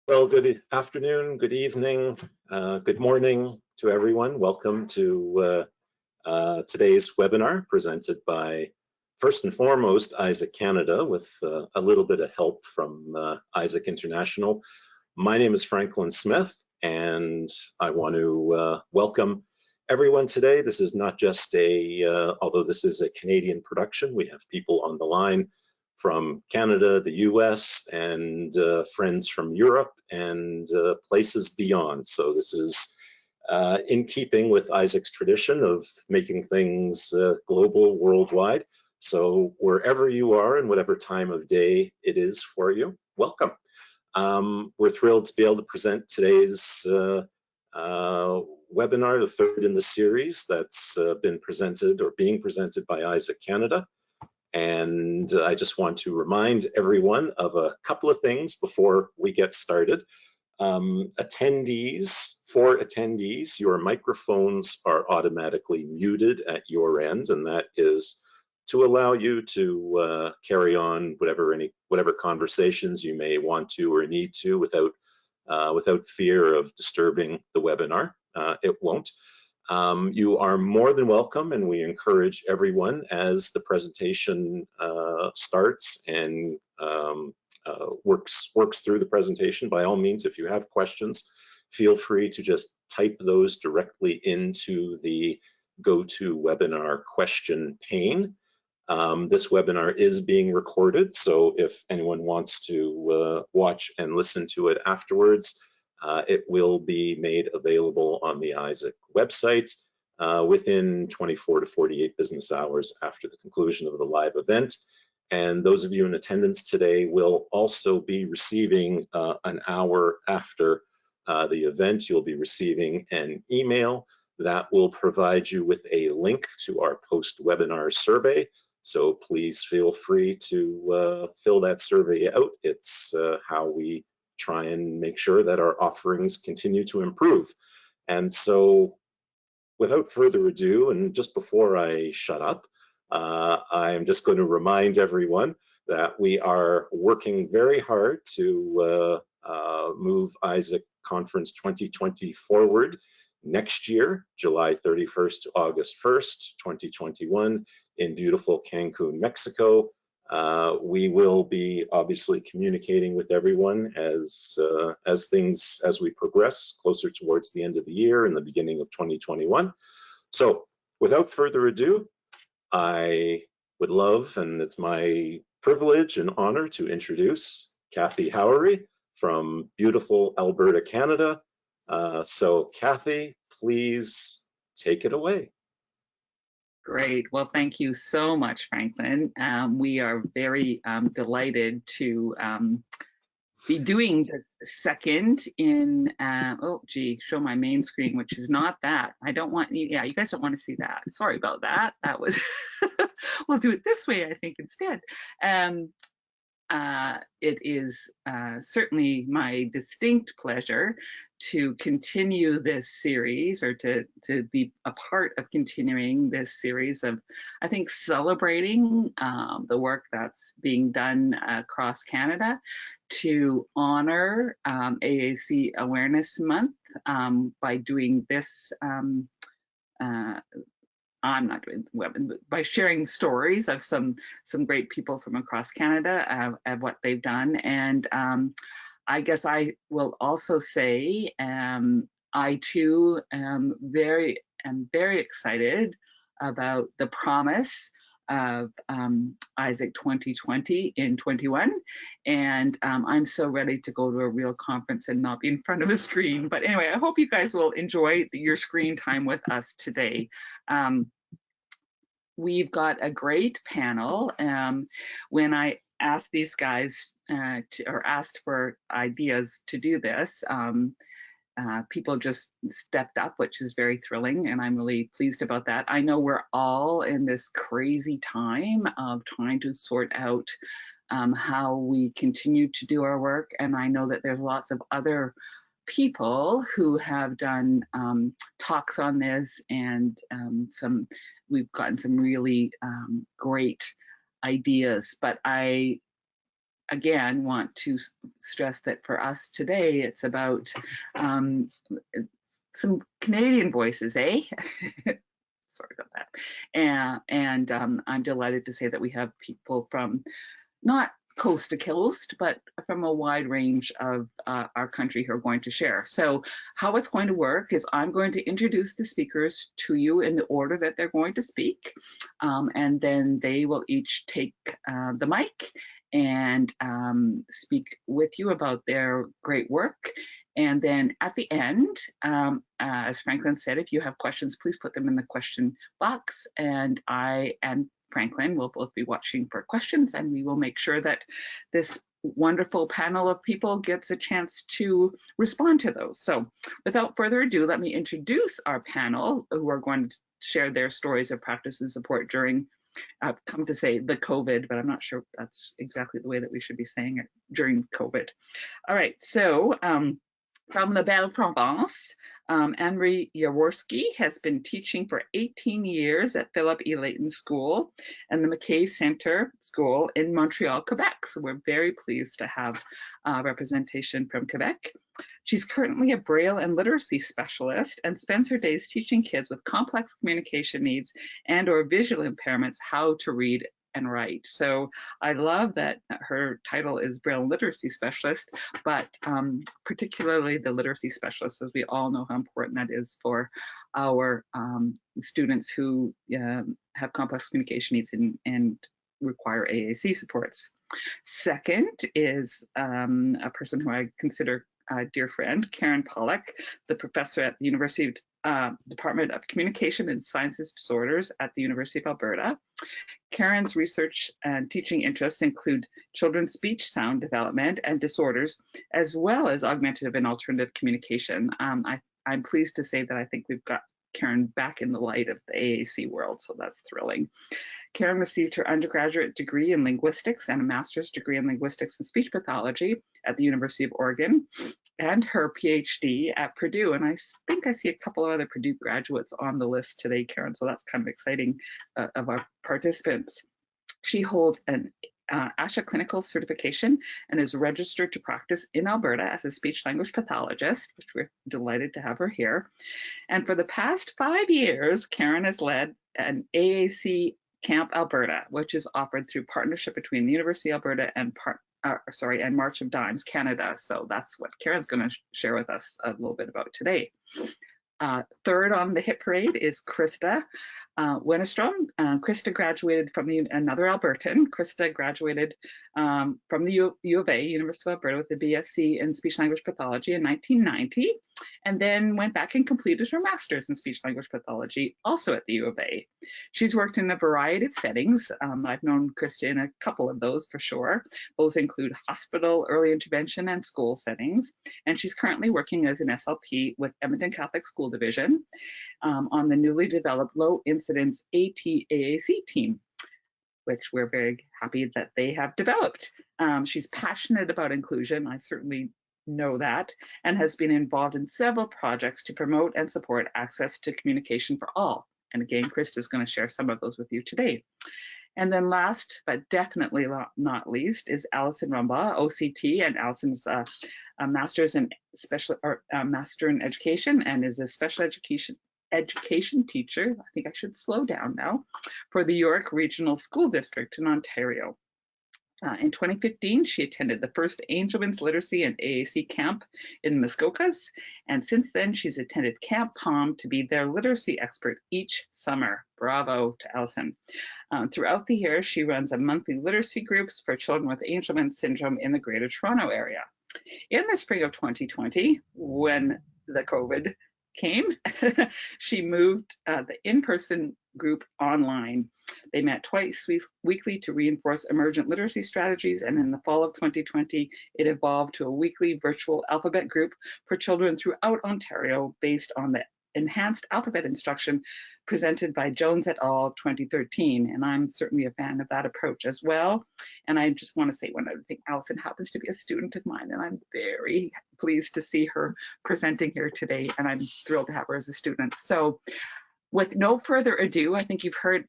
Well, good afternoon, good evening, good morning to everyone. Welcome to today's webinar presented by, first and foremost, Isaac Canada with a little bit of help from Isaac International. My name is Franklin Smith, and I want to welcome everyone today. This is not just although this is a Canadian production, we have people on the line from Canada, the US, and friends from Europe and places beyond. So this is in keeping with Isaac's tradition of making things global, worldwide. So wherever you are and whatever time of day it is for you, welcome. We're thrilled to be able to present today's webinar, the third in the series that's been presented or being presented by Isaac Canada. And I just want to remind everyone of a couple of things before we get started. For attendees, your microphones are automatically muted at your end, and that is to allow you to carry on whatever conversations you may want to or need to without fear of disturbing the webinar. It won't. You are more than welcome, and we encourage everyone as the presentation starts and works through the presentation. By all means, if you have questions, feel free to just type those directly into the GoToWebinar question pane. This webinar is being recorded, so if anyone wants to watch and listen to it afterwards, it will be made available on the Isaac website within 24 to 48 business hours after the conclusion of the live event. And those of you in attendance today will also be receiving an hour after the event, you'll be receiving an email that will provide you with a link to our post-webinar survey. So please feel free to fill that survey out. It's how we try and make sure that our offerings continue to improve. And so without further ado, and just before I shut up, I'm just going to remind everyone that we are working very hard to move Isaac Conference 2020 forward next year, July 31st to August 1st, 2021, in beautiful Cancun, Mexico. We will be obviously communicating with everyone as we progress closer towards the end of the year and the beginning of 2021. So without further ado, I would love, and it's my privilege and honor to introduce Kathy Howery from beautiful Alberta, Canada. So Kathy, please take it away. Great. Well, thank you so much, Franklin. We are very delighted to be doing this second in, show my main screen, which is not that. I don't want you, you guys don't want to see that. Sorry about that. That was, we'll do it this way, I think, instead. It is certainly my distinct pleasure to continue this series, or to be a part of continuing this series of, I think, celebrating the work that's being done across Canada to honor AAC Awareness Month by doing this I'm not doing the web, but by sharing stories of some great people from across Canada of what they've done. And I guess I will also say I too am very excited about the promise of Isaac 2020 in 21, and I'm so ready to go to a real conference and not be in front of a screen. But anyway, I hope you guys will enjoy your screen time with us today. We've got a great panel. When I asked these guys asked for ideas to do this, people just stepped up, which is very thrilling, and I'm really pleased about that. I know we're all in this crazy time of trying to sort out how we continue to do our work, and I know that there's lots of other people who have done talks on this, and we've gotten some really great ideas. But I again, want to stress that for us today, it's about some Canadian voices, eh? Sorry about that. And I'm delighted to say that we have people from not coast to coast, but from a wide range of our country who are going to share. So how it's going to work is I'm going to introduce the speakers to you in the order that they're going to speak, and then they will each take the mic and speak with you about their great work. And then at the end, as Franklin said, if you have questions, please put them in the question box, and I and Franklin will both be watching for questions, and we will make sure that this wonderful panel of people gets a chance to respond to those. So without further ado, let me introduce our panel who are going to share their stories of practice and support during, I've come to say the COVID, but I'm not sure that's exactly the way that we should be saying it, during COVID. All right, so from the Belle Provence, Anne-Marie Yaworski has been teaching for 18 years at Philip E. Layton School and the McKay Center School in Montreal, Quebec. So we're very pleased to have representation from Quebec. She's currently a Braille and literacy specialist and spends her days teaching kids with complex communication needs and or visual impairments how to read and write. So I love that her title is Braille Literacy Specialist, but particularly the literacy specialist, as we all know how important that is for our students who have complex communication needs and require AAC supports. Second is a person who I consider a dear friend, Karen Pollock, the professor at the University Department of Communication and Sciences Disorders at the University of Alberta. Karen's research and teaching interests include children's speech sound development and disorders, as well as augmentative and alternative communication. I'm pleased to say that I think we've got Karen back in the light of the AAC world, so that's thrilling. Karen received her undergraduate degree in linguistics and a master's degree in linguistics and speech pathology at the University of Oregon, and her PhD at Purdue. And I think I see a couple of other Purdue graduates on the list today, Karen, so that's kind of exciting of our participants. She holds an ASHA clinical certification and is registered to practice in Alberta as a speech language pathologist, which we're delighted to have her here. And for the past 5 years, Karen has led an AAC Camp Alberta, which is offered through partnership between the University of Alberta and March of Dimes Canada. So that's what Karen's going to share with us a little bit about today. Third on the hit parade is Krista Wennerstrom. Krista graduated from another Albertan. Krista graduated from the U of A, University of Alberta, with a BSc in speech language pathology in 1990, and then went back and completed her master's in speech language pathology, also at the U of A. She's worked in a variety of settings. I've known Krista in a couple of those for sure. Those include hospital, early intervention, and school settings. And she's currently working as an SLP with Edmonton Catholic School Division on the newly developed low incidence AT-AAC team, which we're very happy that they have developed. She's passionate about inclusion, I certainly know that, and has been involved in several projects to promote and support access to communication for all. And again, Krista is going to share some of those with you today. And then last, but definitely not least, is Alison Rumball, OCT, and Alison's a master's in master in education and is a special education teacher. I think I should slow down now, for the York Regional School District in Ontario. In 2015, she attended the first Angelman's Literacy and AAC camp in Muskokas, and since then she's attended Camp Palm to be their literacy expert each summer. Bravo to Alison. Throughout the year, she runs a monthly literacy groups for children with Angelman syndrome in the Greater Toronto area. In the spring of 2020, when the COVID came, she moved the in-person group online. They met twice weekly to reinforce emergent literacy strategies, and in the fall of 2020, it evolved to a weekly virtual alphabet group for children throughout Ontario based on the enhanced alphabet instruction presented by Jones et al. 2013. And I'm certainly a fan of that approach as well. And I just want to say one other thing. Alison happens to be a student of mine, and I'm very pleased to see her presenting here today, and I'm thrilled to have her as a student. So with no further ado, I think you've heard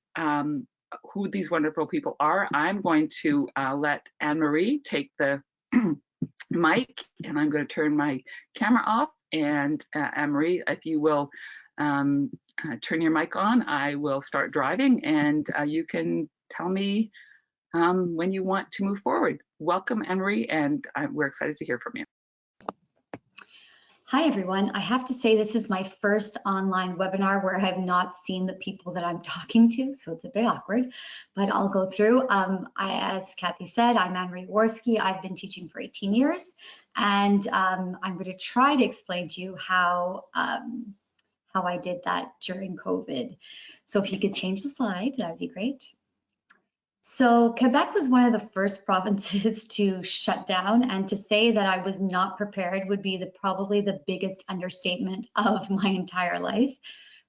who these wonderful people are, I'm going to let Anne-Marie take the mic, and I'm going to turn my camera off. And Anne-Marie, if you will turn your mic on, I will start driving, and you can tell me when you want to move forward. Welcome, Anne-Marie, and we're excited to hear from you. Hi, everyone. I have to say this is my first online webinar where I have not seen the people that I'm talking to, so it's a bit awkward, but I'll go through. As Kathy said, I'm Anne-Marie Yaworski. I've been teaching for 18 years, and I'm going to try to explain to you how I did that during COVID. So if you could change the slide, that would be great. So Quebec was one of the first provinces to shut down, and to say that I was not prepared would be probably the biggest understatement of my entire life.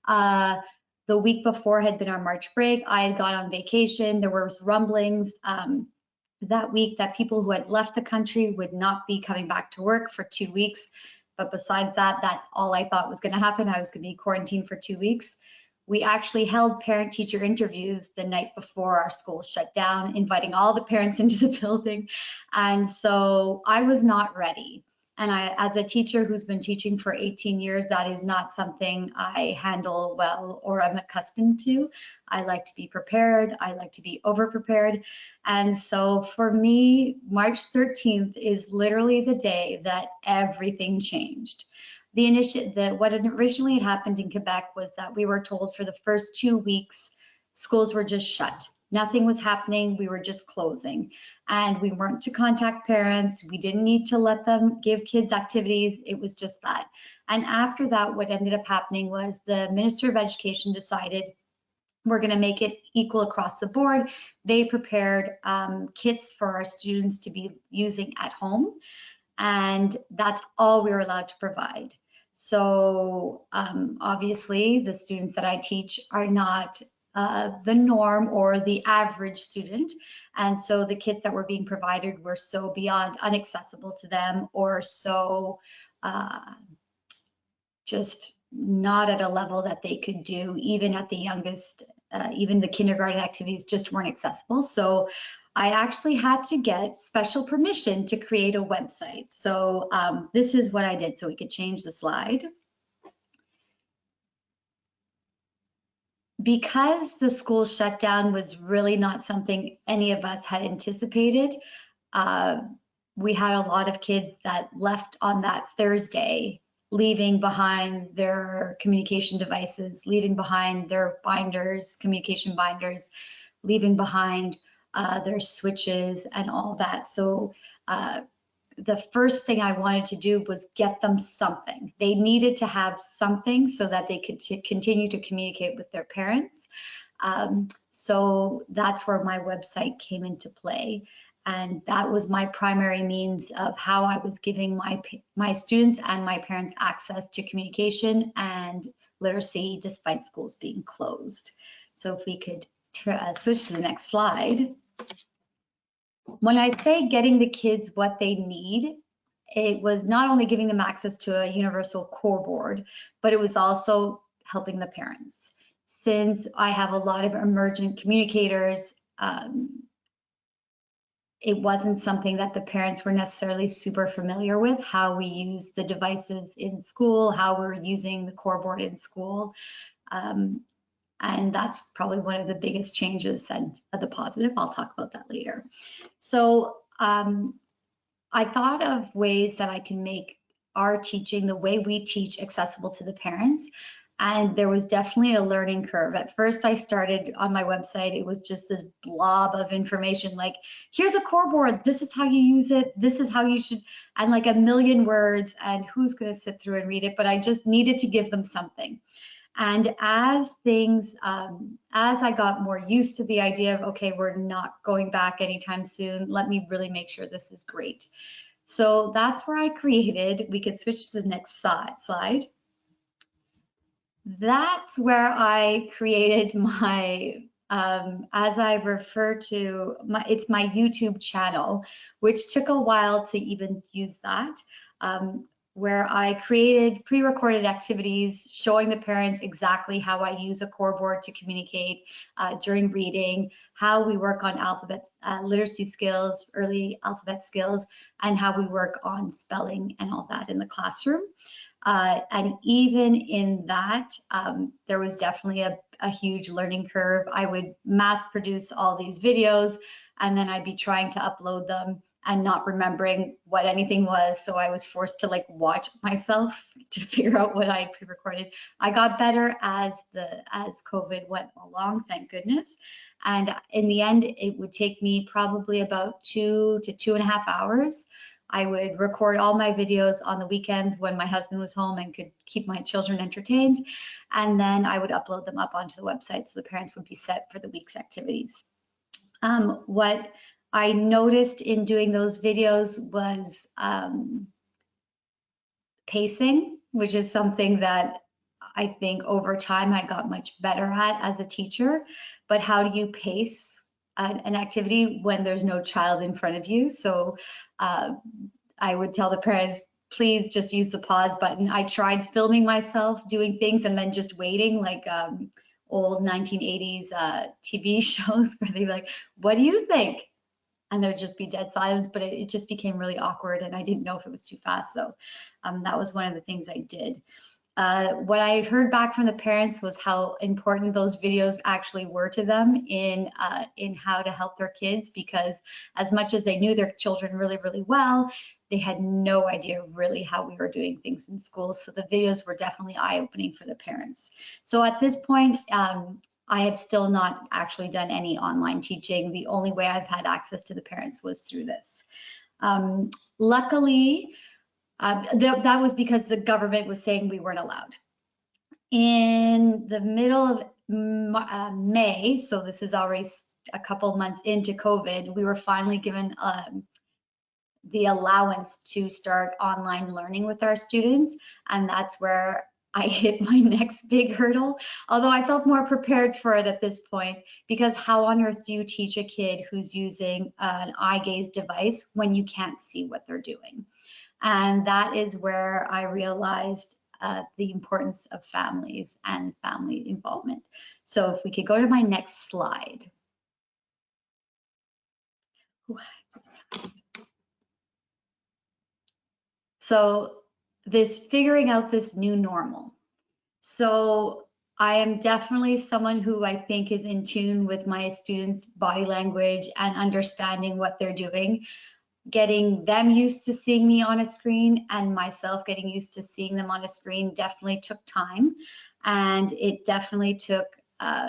The week before had been our March break. I had gone on vacation. There was rumblings that week that people who had left the country would not be coming back to work for 2 weeks. But besides that, that's all I thought was going to happen. I was going to be quarantined for 2 weeks. We actually held parent-teacher interviews the night before our school shut down, inviting all the parents into the building. And so I was not ready. And as a teacher who's been teaching for 18 years, that is not something I handle well or I'm accustomed to. I like to be prepared. I like to be over-prepared. And so for me, March 13th is literally the day that everything changed. What originally had happened in Quebec was that we were told for the first 2 weeks, schools were just shut. Nothing was happening, we were just closing. And we weren't to contact parents, we didn't need to let them give kids activities, it was just that. And after that, what ended up happening was the Minister of Education decided we're gonna make it equal across the board. They prepared kits for our students to be using at home, and that's all we were allowed to provide. So obviously the students that I teach are not the norm or the average student. And so the kits that were being provided were so beyond inaccessible to them, or so just not at a level that they could do, even at the youngest, even the kindergarten activities just weren't accessible. So I actually had to get special permission to create a website. So this is what I did, so we could change the slide. Because the school shutdown was really not something any of us had anticipated, we had a lot of kids that left on that Thursday, leaving behind their communication devices, leaving behind their binders, communication binders, leaving behind their switches and all that. So the first thing I wanted to do was get them something. They needed to have something so that they could continue to communicate with their parents. So that's where my website came into play. And that was my primary means of how I was giving my students and my parents access to communication and literacy despite schools being closed. So if we could switch to the next slide. When I say getting the kids what they need, it was not only giving them access to a universal core board, but it was also helping the parents. Since I have a lot of emergent communicators, it wasn't something that the parents were necessarily super familiar with, how we use the devices in school, how we're using the core board in school. And that's probably one of the biggest changes and the positive. I'll talk about that later. So I thought of ways that I can make our teaching, the way we teach, accessible to the parents. And there was definitely a learning curve. At first I started on my website, it was just this blob of information, like, here's a core board, this is how you use it, this is how you should, and like a million words, and who's gonna sit through and read it, but I just needed to give them something. And as things, as I got more used to the idea of, okay, we're not going back anytime soon, let me really make sure this is great. So that's where I created, we could switch to the next slide. That's where I created my, as I refer to, it's my YouTube channel, which took a while to even use that. where I created pre-recorded activities showing the parents exactly how I use a core board to communicate during reading, how we work on alphabet literacy skills, early alphabet skills, and how we work on spelling and all that in the classroom. And even in that, there was definitely a huge learning curve. I would mass produce all these videos, and then I'd be trying to upload them and not remembering what anything was. So I was forced to like watch myself to figure out what I pre-recorded. I got better as COVID went along, thank goodness. And in the end, it would take me probably about 2 to 2.5 hours. I would record all my videos on the weekends when my husband was home and could keep my children entertained. And then I would upload them up onto the website so the parents would be set for the week's activities. What I noticed in doing those videos was pacing, which is something that I think over time I got much better at as a teacher. But how do you pace an activity when there's no child in front of you? So I would tell the parents, please just use the pause button. I tried filming myself doing things and then just waiting, like old 1980s TV shows where they're like, what do you think? And there'd just be dead silence, but it just became really awkward and I didn't know if it was too fast. So that was one of the things I did. What I heard back from the parents was how important those videos actually were to them in how to help their kids, because as much as they knew their children really, really well, they had no idea really how we were doing things in school. So the videos were definitely eye-opening for the parents. So at this point, I have still not actually done any online teaching. The only way I've had access to the parents was through this. Luckily, that was because the government was saying we weren't allowed. In the middle of May, so this is already a couple months into COVID, we were finally given the allowance to start online learning with our students, and that's where I hit my next big hurdle, although I felt more prepared for it at this point, because how on earth do you teach a kid who's using an eye gaze device when you can't see what they're doing? And that is where I realized the importance of families and family involvement. So if we could go to my next slide. So this figuring out this new normal. So I am definitely someone who I think is in tune with my students' body language and understanding what they're doing. Getting them used to seeing me on a screen and myself getting used to seeing them on a screen definitely took time, and it definitely took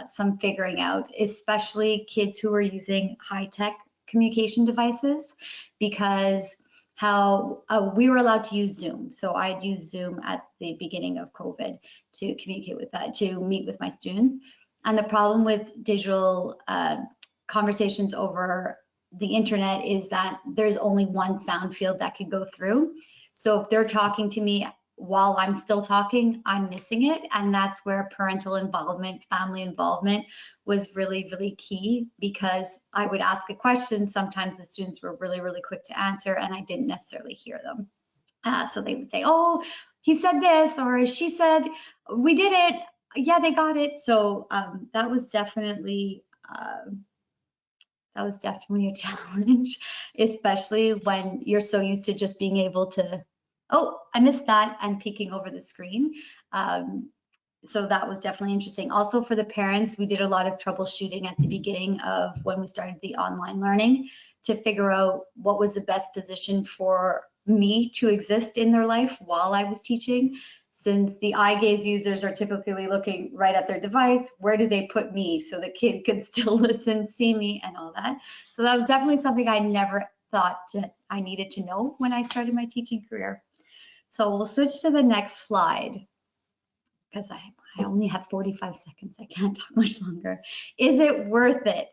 some figuring out, especially kids who are using high-tech communication devices, because how we were allowed to use Zoom. So I'd use Zoom at the beginning of COVID to communicate with that, to meet with my students. And the problem with digital conversations over the internet is that there's only one sound field that can go through. So if they're talking to me while I'm still talking, I'm missing it. And that's where parental involvement, family involvement was really, really key, because I would ask a question. Sometimes the students were really, really quick to answer and I didn't necessarily hear them. So they would say, oh, he said this, or she said, we did it. Yeah, they got it. So that was definitely a challenge, especially when you're so used to just being able to, oh, I missed that, and peeking over the screen. So that was definitely interesting. Also for the parents, we did a lot of troubleshooting at the beginning of when we started the online learning to figure out what was the best position for me to exist in their life while I was teaching. Since the eye gaze users are typically looking right at their device, where do they put me so the kid could still listen, see me, and all that? So that was definitely something I never thought I needed to know when I started my teaching career. So we'll switch to the next slide, because I only have 45 seconds. I can't talk much longer. Is it worth it?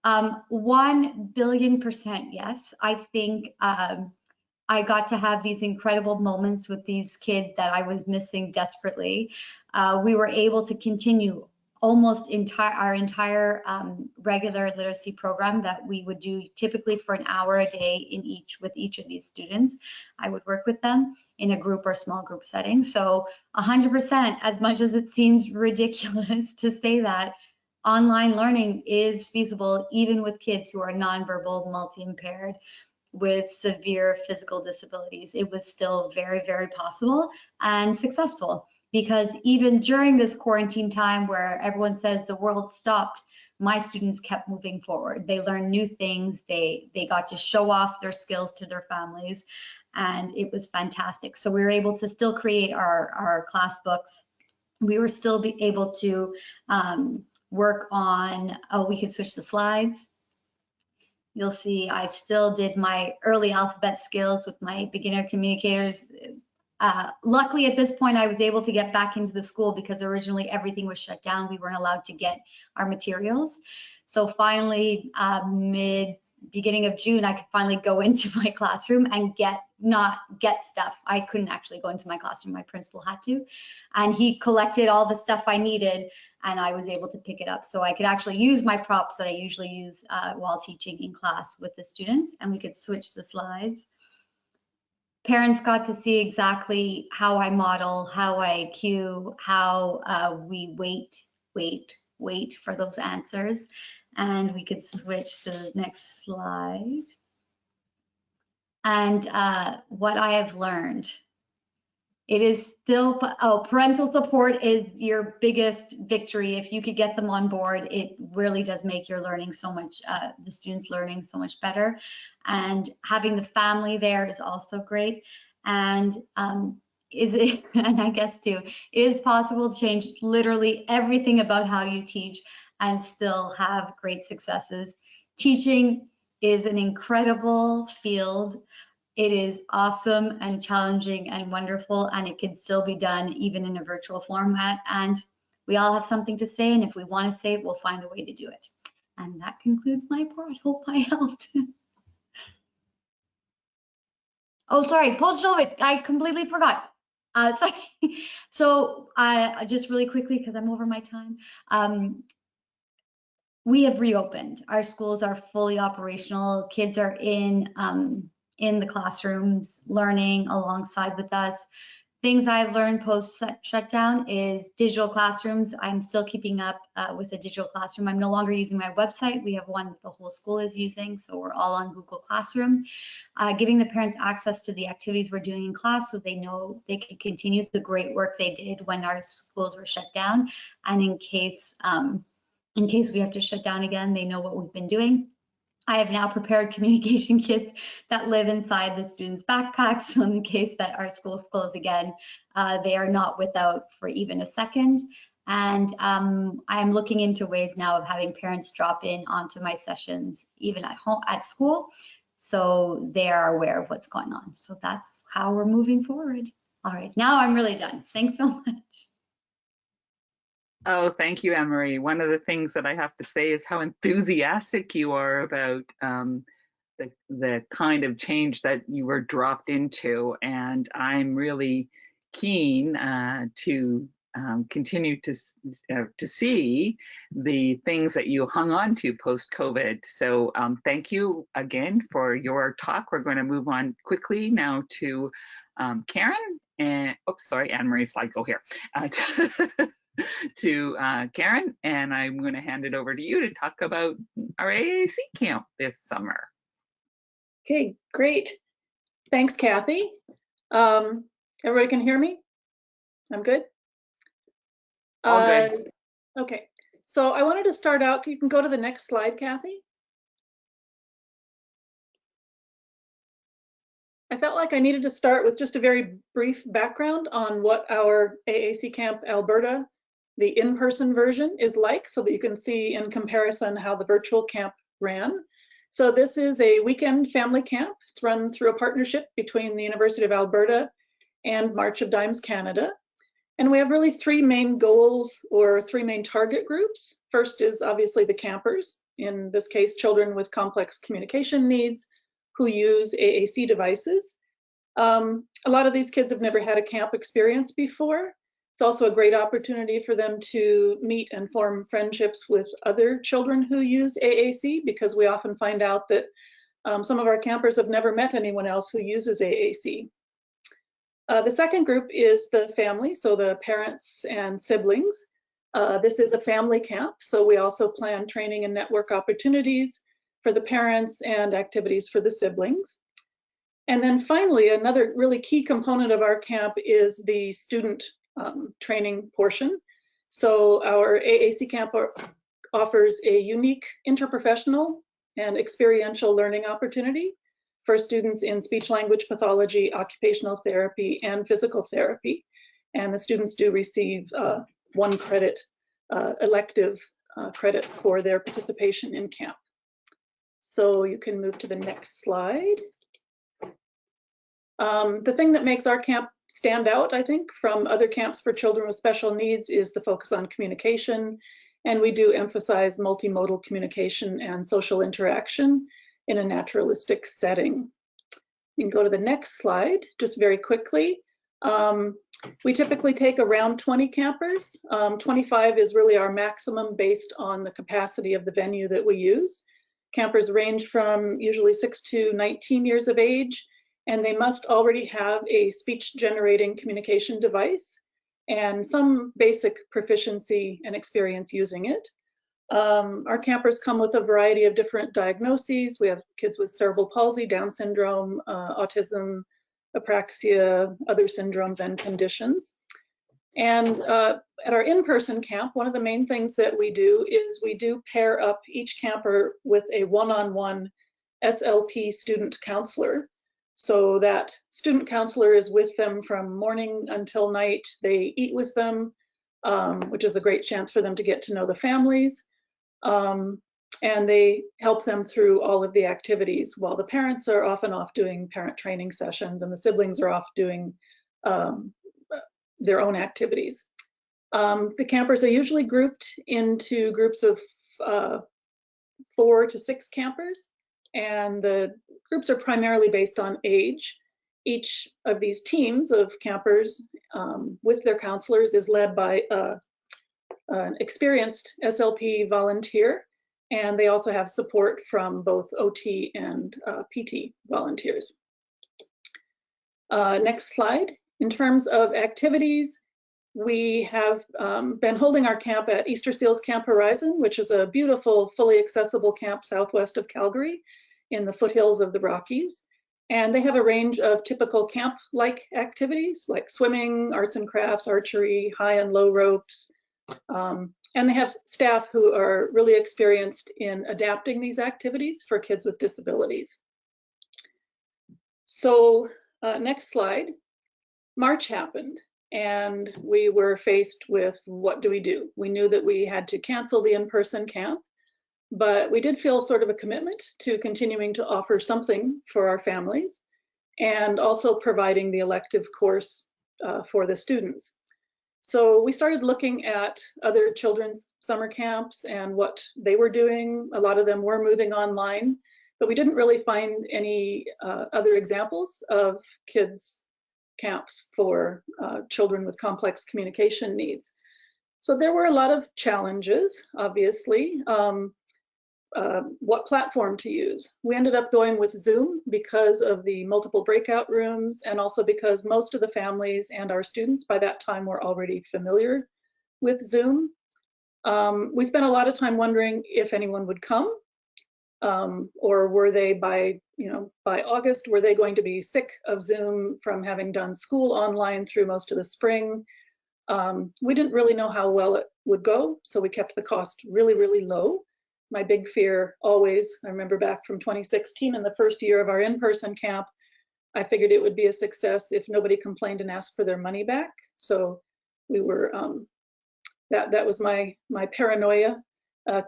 1 billion% yes. I think I got to have these incredible moments with these kids that I was missing desperately. We were able to continue almost our entire regular literacy program that we would do typically for an hour a day with each of these students. I would work with them in a group or small group setting. So 100%, as much as it seems ridiculous to say that, online learning is feasible even with kids who are nonverbal, multi-impaired, with severe physical disabilities. It was still very, very possible and successful, because even during this quarantine time where everyone says the world stopped, my students kept moving forward. They learned new things. They got to show off their skills to their families, and it was fantastic. So we were able to still create our class books. We were still able to work on, we could switch the slides. You'll see I still did my early alphabet skills with my beginner communicators. Luckily at this point I was able to get back into the school because originally everything was shut down. We weren't allowed to get our materials. So finally, beginning of June, I could finally go into my classroom and get stuff. I couldn't actually go into my classroom. My principal had to, and he collected all the stuff I needed, and I was able to pick it up. So I could actually use my props that I usually use while teaching in class with the students, and we could switch the slides. Parents got to see exactly how I model, how I cue, how we wait for those answers. And we could switch to the next slide. And what I have learned, it is still, parental support is your biggest victory. If you could get them on board, it really does make your learning so much, the students' learning so much better. And having the family there is also great. And and I guess too, it is possible to change literally everything about how you teach and still have great successes. Teaching is an incredible field. It is awesome and challenging and wonderful, and it can still be done even in a virtual format. And we all have something to say, and if we want to say it, we'll find a way to do it. And that concludes my part. Hope I helped. Oh, sorry, post-COVID, I completely forgot. Sorry. So just really quickly, because I'm over my time. We have reopened. Our schools are fully operational. Kids are in the classrooms learning alongside with us. Things I've learned post shutdown is digital classrooms. I'm still keeping up with a digital classroom. I'm no longer using my website. We have one that the whole school is using, so we're all on Google Classroom. Giving the parents access to the activities we're doing in class so they know they can continue the great work they did when our schools were shut down. And in case we have to shut down again, they know what we've been doing. I have now prepared communication kits that live inside the students' backpacks, so in the case that our schools close again, they are not without for even a second. And I'm looking into ways now of having parents drop in onto my sessions, even at home, at school, so they are aware of what's going on. So that's how we're moving forward. All right, now I'm really done. Thanks so much. Oh, thank you, Anne-Marie. One of the things that I have to say is how enthusiastic you are about the kind of change that you were dropped into. And I'm really keen to continue to see the things that you hung on to post-COVID. So thank you again for your talk. We're going to move on quickly now to Karen. And oops, sorry, Anne-Marie's slide, go here. To Karen, and I'm going to hand it over to you to talk about our AAC camp this summer. Okay, great. Thanks, Kathy. Everybody can hear me? I'm good? All good. Okay, so I wanted to start out, you can go to the next slide, Kathy. I felt like I needed to start with just a very brief background on what our AAC Camp Alberta, the in-person version, is like, so that you can see in comparison how the virtual camp ran. So this is a weekend family camp. It's run through a partnership between the University of Alberta and March of Dimes Canada. And we have really three main goals, or three main target groups. First is obviously the campers, in this case children with complex communication needs who use AAC devices. A lot of these kids have never had a camp experience before. It's also a great opportunity for them to meet and form friendships with other children who use AAC, because we often find out that some of our campers have never met anyone else who uses AAC. The second group is the family, so the parents and siblings. This is a family camp, so we also plan training and network opportunities for the parents and activities for the siblings. And then finally, another really key component of our camp is the student training portion. So our AAC camp offers a unique interprofessional and experiential learning opportunity for students in speech language pathology, occupational therapy, and physical therapy. And the students do receive 1 credit elective credit for their participation in camp. So you can move to the next slide. The thing that makes our camp stand out, I think, from other camps for children with special needs is the focus on communication. And we do emphasize multimodal communication and social interaction in a naturalistic setting. You can go to the next slide, just very quickly. We typically take around 20 campers. 25 is really our maximum based on the capacity of the venue that we use. Campers range from usually 6 to 19 years of age, and they must already have a speech generating communication device and some basic proficiency and experience using it. Our campers come with a variety of different diagnoses. We have kids with cerebral palsy, Down syndrome, autism, apraxia, other syndromes and conditions. And at our in-person camp, one of the main things that we do is we do pair up each camper with a one-on-one SLP student counselor. So that student counselor is with them from morning until night. They eat with them, which is a great chance for them to get to know the families. And they help them through all of the activities while the parents are often off doing parent training sessions and the siblings are off doing their own activities. The campers are usually grouped into groups of 4 to 6 campers, and the groups are primarily based on age. Each of these teams of campers with their counselors is led by an experienced SLP volunteer, and they also have support from both OT and PT volunteers. Next slide. In terms of activities, we have been holding our camp at Easter Seals Camp Horizon, which is a beautiful, fully accessible camp southwest of Calgary in the foothills of the Rockies. And they have a range of typical camp-like activities like swimming, arts and crafts, archery, high and low ropes. And they have staff who are really experienced in adapting these activities for kids with disabilities. So next slide. March happened and we were faced with what do we do? We knew that we had to cancel the in-person camp, but we did feel sort of a commitment to continuing to offer something for our families and also providing the elective course for the students. So we started looking at other children's summer camps and what they were doing. A lot of them were moving online, but we didn't really find any other examples of kids' camps for children with complex communication needs. So there were a lot of challenges, obviously. What platform to use? We ended up going with Zoom because of the multiple breakout rooms and also because most of the families and our students by that time were already familiar with Zoom. We spent a lot of time wondering if anyone would come or were they by August, were they going to be sick of Zoom from having done school online through most of the spring? We didn't really know how well it would go, so we kept the cost really, really low. My big fear always, I remember back from 2016 in the first year of our in-person camp, I figured it would be a success if nobody complained and asked for their money back. So we were, that was my paranoia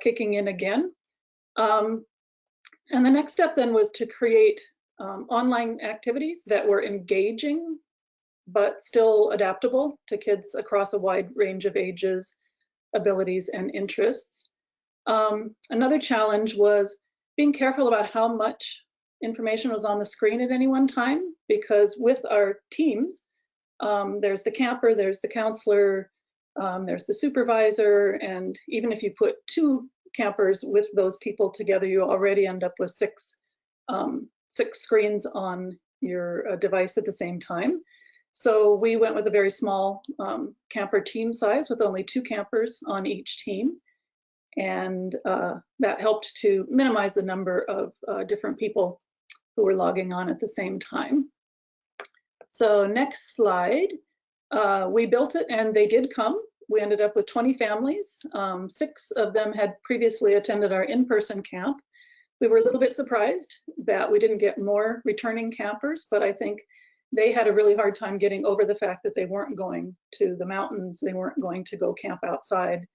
kicking in again. And the next step then was to create online activities that were engaging, but still adaptable to kids across a wide range of ages, abilities, and interests. Another challenge was being careful about how much information was on the screen at any one time, because with our teams, There's the camper, there's the counselor, there's the supervisor, and even if you put 2 campers with those people together, you already end up with 6 screens on your device at the same time. So we went with a very small camper team size with only 2 campers on each team. And that helped to minimize the number of different people who were logging on at the same time. So next slide, we built it and they did come. We ended up with 20 families. 6 of them had previously attended our in-person camp. We were a little bit surprised that we didn't get more returning campers, but I think they had a really hard time getting over the fact that they weren't going to the mountains, they weren't going to go camp outside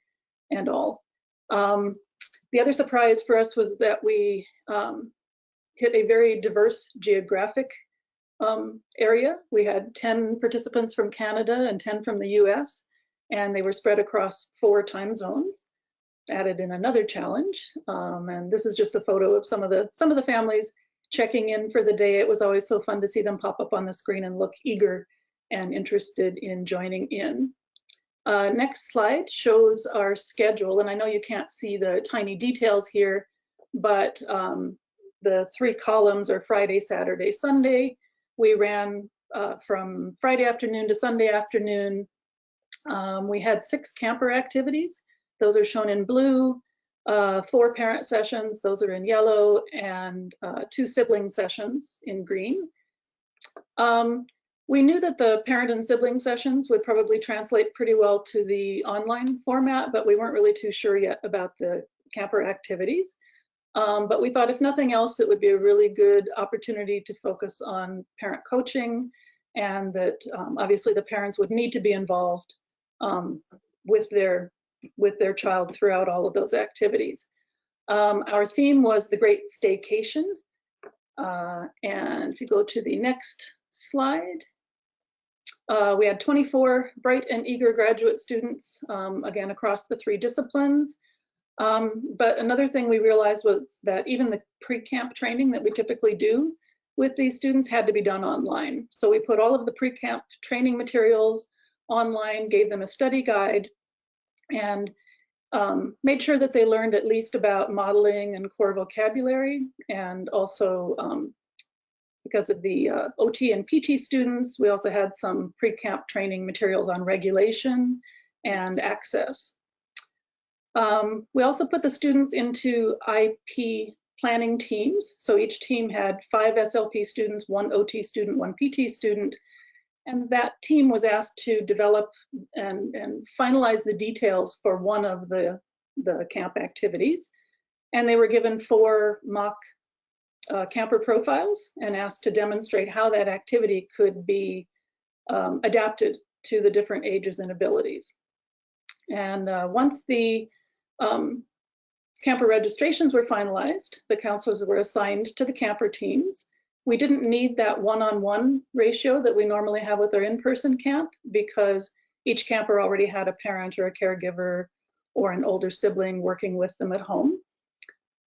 and all. The other surprise for us was that we hit a very diverse geographic area. We had 10 participants from Canada and 10 from the US, and they were spread across 4 time zones. Added in another challenge, and this is just a photo of some of the families checking in for the day. It was always so fun to see them pop up on the screen and look eager and interested in joining in. Next slide shows our schedule, and I know you can't see the tiny details here, but the 3 columns are Friday, Saturday, Sunday. We ran from Friday afternoon to Sunday afternoon. We had 6 camper activities. Those are shown in blue, 4 parent sessions, those are in yellow, and 2 sibling sessions in green. We knew that the parent and sibling sessions would probably translate pretty well to the online format, but we weren't really too sure yet about the camper activities. But we thought if nothing else, it would be a really good opportunity to focus on parent coaching, and that obviously the parents would need to be involved with their child throughout all of those activities. Our theme was the Great Staycation. And if you go to the next slide, we had 24 bright and eager graduate students, again, across the 3 disciplines. But another thing we realized was that even the pre-camp training that we typically do with these students had to be done online. So we put all of the pre-camp training materials online, gave them a study guide, and made sure that they learned at least about modeling and core vocabulary. And also, because of the OT and PT students, we also had some pre-camp training materials on regulation and access. We also put the students into IP planning teams. So each team had 5 SLP students, 1 OT student, 1 PT student. And that team was asked to develop and finalize the details for one of the camp activities. And they were given 4 mock camper profiles and asked to demonstrate how that activity could be adapted to the different ages and abilities. And once the camper registrations were finalized, the counselors were assigned to the camper teams. We didn't need that one-on-one ratio that we normally have with our in-person camp, because each camper already had a parent or a caregiver or an older sibling working with them at home.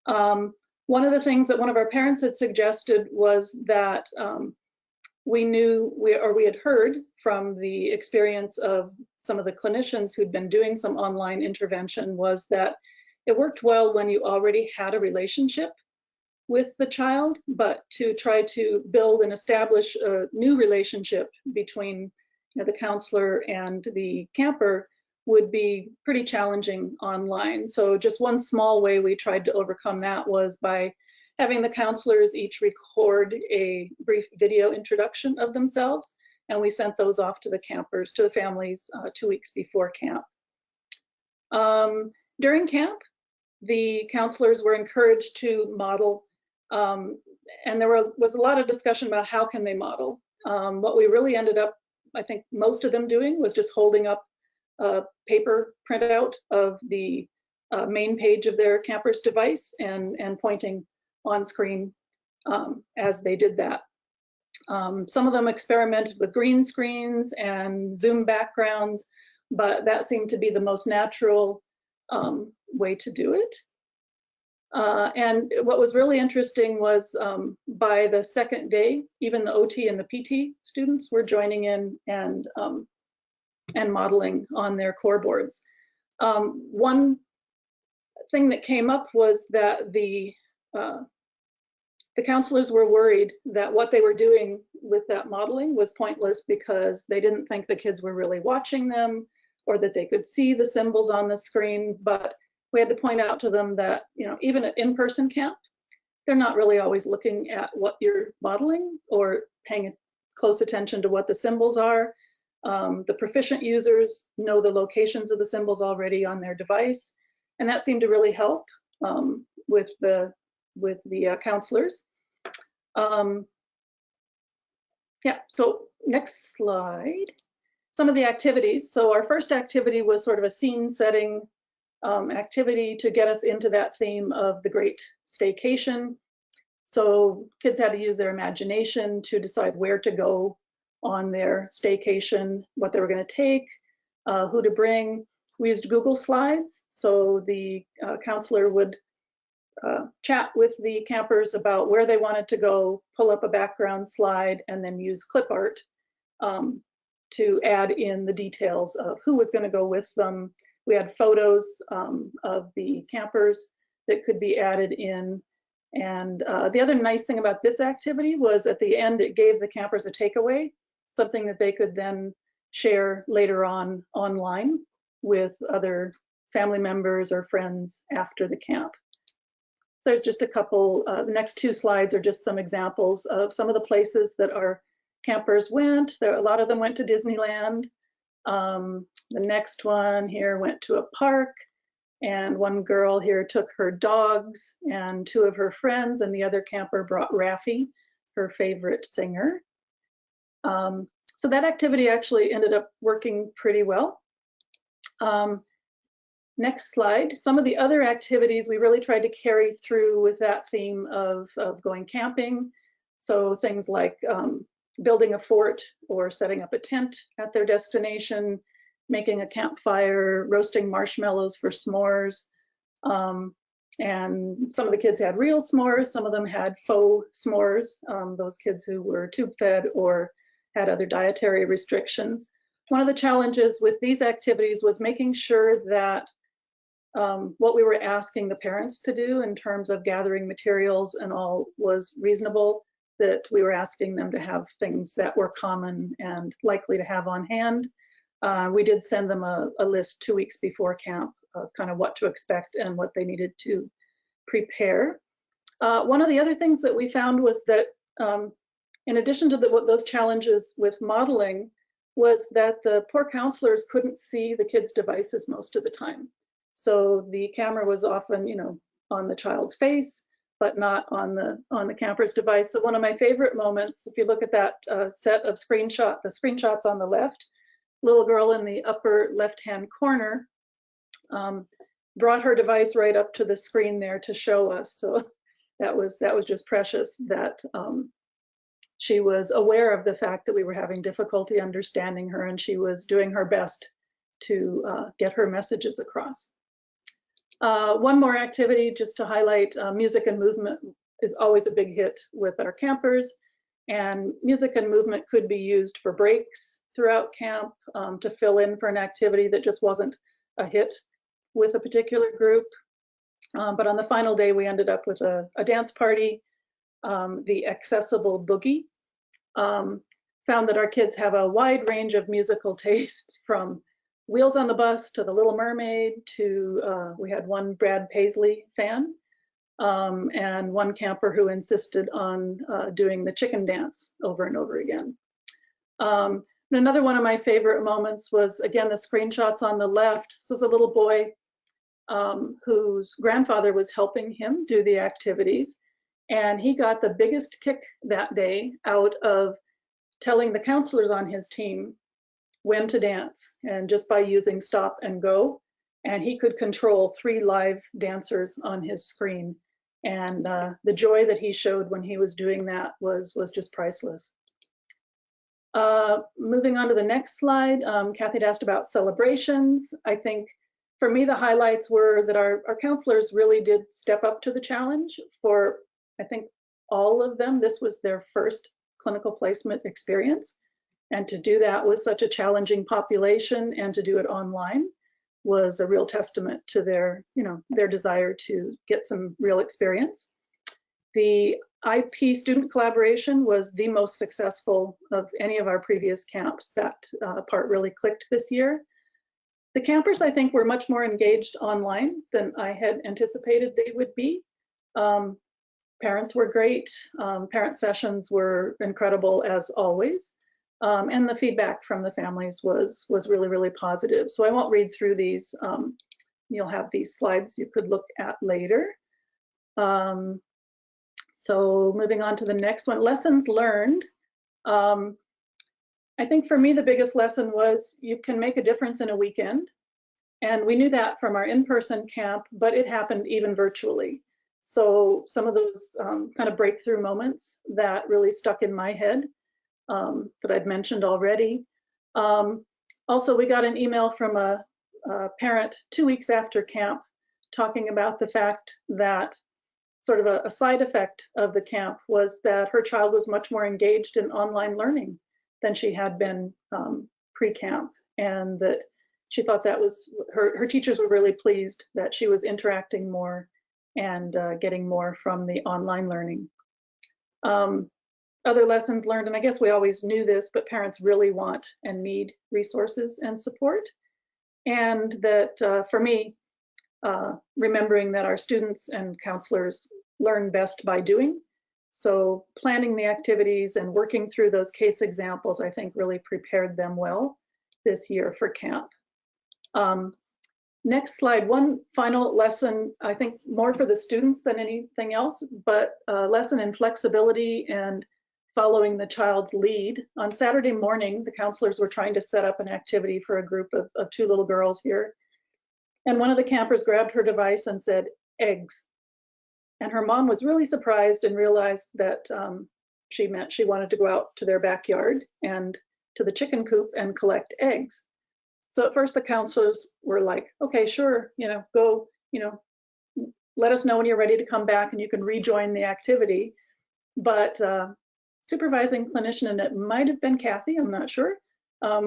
One of the things that one of our parents had suggested was that we had heard from the experience of some of the clinicians who'd been doing some online intervention, was that it worked well when you already had a relationship with the child, but to try to build and establish a new relationship between the counselor and the camper would be pretty challenging online. So just one small way we tried to overcome that was by having the counselors each record a brief video introduction of themselves, and we sent those off to the campers, to the families 2 weeks before camp. During camp, the counselors were encouraged to model, and there was a lot of discussion about how can they model. What we really ended up, I think most of them doing, was just holding up a paper printout of the main page of their camper's device and pointing on screen as they did that. Some of them experimented with green screens and Zoom backgrounds, but that seemed to be the most natural way to do it. And what was really interesting was by the second day, even the OT and the PT students were joining in and modeling on their core boards. One thing that came up was that the counselors were worried that what they were doing with that modeling was pointless because they didn't think the kids were really watching them or that they could see the symbols on the screen. But we had to point out to them that, you know, even at in-person camp, they're not really always looking at what you're modeling or paying close attention to what the symbols are. The proficient users know the locations of the symbols already on their device, and that seemed to really help with the counselors. Yeah, so next slide. Some of the activities. So our first activity was sort of a scene setting activity to get us into that theme of the great staycation. So kids had to use their imagination to decide where to go on their staycation, what they were going to take, who to bring. We used Google Slides, so the counselor would chat with the campers about where they wanted to go, pull up a background slide, and then use clip art to add in the details of who was going to go with them. We had photos of the campers that could be added in. And the other nice thing about this activity was at the end, it gave the campers a takeaway, something that they could then share later on online with other family members or friends after the camp. So there's just a couple, the next two slides are just some examples of some of the places that our campers went. A lot of them went to Disneyland. The next one here went to a park, and one girl here took her dogs and two of her friends, and the other camper brought Raffi, her favorite singer. So that activity actually ended up working pretty well. Next slide. Some of the other activities we really tried to carry through with that theme of going camping. So things like building a fort or setting up a tent at their destination, making a campfire, roasting marshmallows for s'mores. And some of the kids had real s'mores, some of them had faux s'mores, those kids who were tube fed or had other dietary restrictions. One of the challenges with these activities was making sure that what we were asking the parents to do in terms of gathering materials and all was reasonable, that we were asking them to have things that were common and likely to have on hand. We did send them a list 2 weeks before camp of kind of what to expect and what they needed to prepare. One of the other things that we found was that in addition to those challenges with modeling, was that the poor counselors couldn't see the kids' devices most of the time. So the camera was often, you know, on the child's face, but not on the camper's device. So one of my favorite moments, if you look at that set of the screenshots on the left, little girl in the upper left-hand corner brought her device right up to the screen there to show us. So that was just precious that she was aware of the fact that we were having difficulty understanding her, and she was doing her best to get her messages across. One more activity just to highlight, music and movement is always a big hit with our campers, and music and movement could be used for breaks throughout camp to fill in for an activity that just wasn't a hit with a particular group. But on the final day, we ended up with a dance party, the accessible boogie. Found that our kids have a wide range of musical tastes, from Wheels on the Bus to The Little Mermaid to, we had one Brad Paisley fan, and one camper who insisted on doing the chicken dance over and over again. And another one of my favorite moments was, again, the screenshots on the left. This was a little boy whose grandfather was helping him do the activities, and he got the biggest kick that day out of telling the counselors on his team when to dance, and just by using stop and go, and he could control 3 live dancers on his screen, and the joy that he showed when he was doing that was just priceless. Moving on to the next slide, Kathy had asked about celebrations. I think For me, the highlights were that our counselors really did step up to the challenge. For, I think, all of them, this was their first clinical placement experience. And to do that with such a challenging population and to do it online was a real testament to their, their desire to get some real experience. The IP student collaboration was the most successful of any of our previous camps. That part really clicked this year. The campers, I think, were much more engaged online than I had anticipated they would be. Parents were great. Parent sessions were incredible as always. And the feedback from the families was really, really positive. So I won't read through these. You'll have these slides you could look at later. So moving on to the next one, lessons learned. I think for me, the biggest lesson was you can make a difference in a weekend. And we knew that from our in-person camp, but it happened even virtually. So some of those kind of breakthrough moments that really stuck in my head that I'd mentioned already. Also, we got an email from a parent 2 weeks after camp talking about the fact that sort of a side effect of the camp was that her child was much more engaged in online learning than she had been pre-camp, and that she thought that was, her teachers were really pleased that she was interacting more and getting more from the online learning. Other lessons learned, and I guess we always knew this, but parents really want and need resources and support. And that for me, remembering that our students and counselors learn best by doing. So planning the activities and working through those case examples, I think really prepared them well this year for camp. Next slide, one final lesson, I think more for the students than anything else, but a lesson in flexibility and following the child's lead. On Saturday morning, the counselors were trying to set up an activity for a group of 2 little girls here. And one of the campers grabbed her device and said, eggs. And her mom was really surprised and realized that she meant she wanted to go out to their backyard and to the chicken coop and collect eggs. So at first the counselors were like, okay, sure, go, let us know when you're ready to come back and you can rejoin the activity. But supervising clinician, and it might have been Kathy, I'm not sure,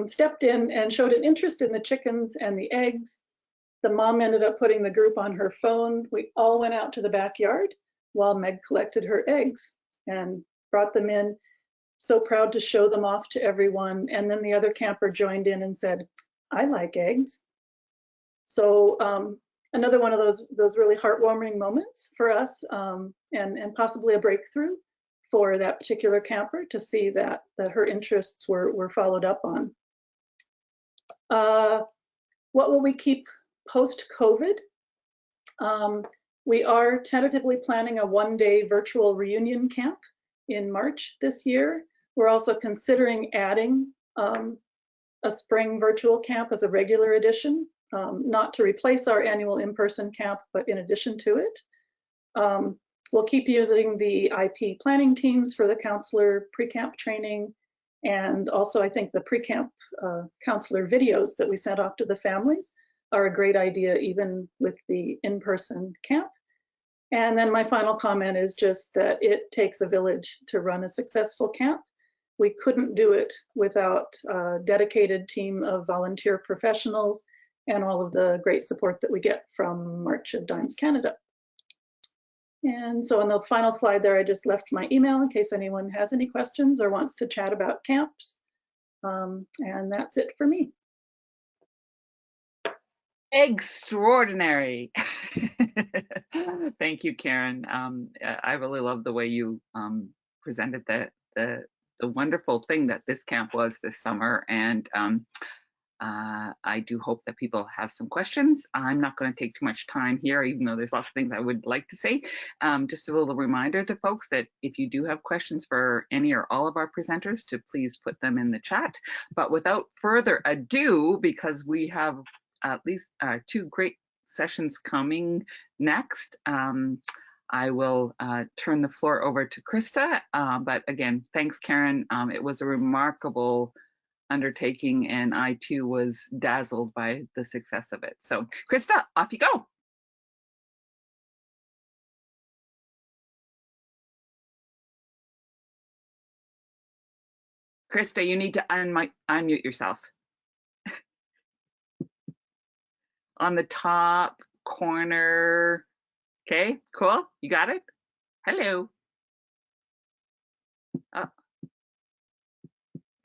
stepped in and showed an interest in the chickens and the eggs. The mom ended up putting the group on her phone. We all went out to the backyard while Meg collected her eggs and brought them in. So proud to show them off to everyone. And then the other camper joined in and said, I like eggs. So another one of those really heartwarming moments for us, and possibly a breakthrough for that particular camper to see that her interests were followed up on. What will we keep post-COVID? We are tentatively planning a 1-day virtual reunion camp in March this year. We're also considering adding a spring virtual camp as a regular addition, not to replace our annual in-person camp, but in addition to it. We'll keep using the IP planning teams for the counselor pre-camp training, and also I think the pre-camp counselor videos that we sent off to the families are a great idea even with the in-person camp. And then my final comment is just that it takes a village to run a successful camp. We couldn't do it without a dedicated team of volunteer professionals and all of the great support that we get from March of Dimes Canada. And so on the final slide there, I just left my email in case anyone has any questions or wants to chat about camps. And that's it for me. Extraordinary. Thank you, Karen. I really love the way you presented the wonderful thing that this camp was this summer, and I do hope that people have some questions. I'm not going to take too much time here, even though there's lots of things I would like to say. Just a little reminder to folks that if you do have questions for any or all of our presenters, to please put them in the chat. But without further ado, because we have at least 2 great sessions coming next, I will turn the floor over to Krista. But again, thanks, Karen. It was a remarkable undertaking, and I too was dazzled by the success of it. So Krista, off you go. Krista, you need to unmute yourself. On the top corner. Okay, cool. You got it? Hello.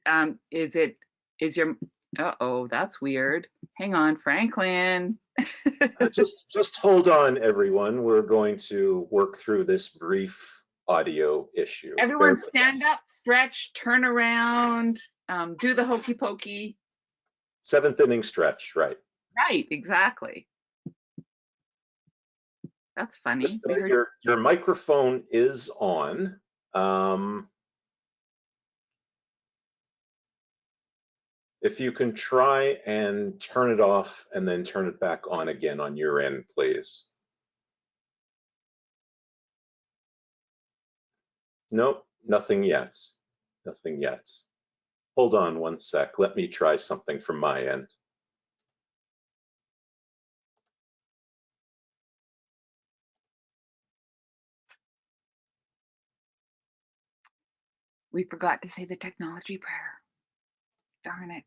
Uh-oh, that's weird. Hang on, Franklin. Just hold on, everyone. We're going to work through this brief audio issue. Everyone stand up, stretch, turn around, do the hokey pokey. 7th inning stretch, right? Right, exactly. That's funny. Your microphone is on. If you can try and turn it off and then turn it back on again on your end, please. Nope, nothing yet. Nothing yet. Hold on one sec. Let me try something from my end. We forgot to say the technology prayer. Darn it.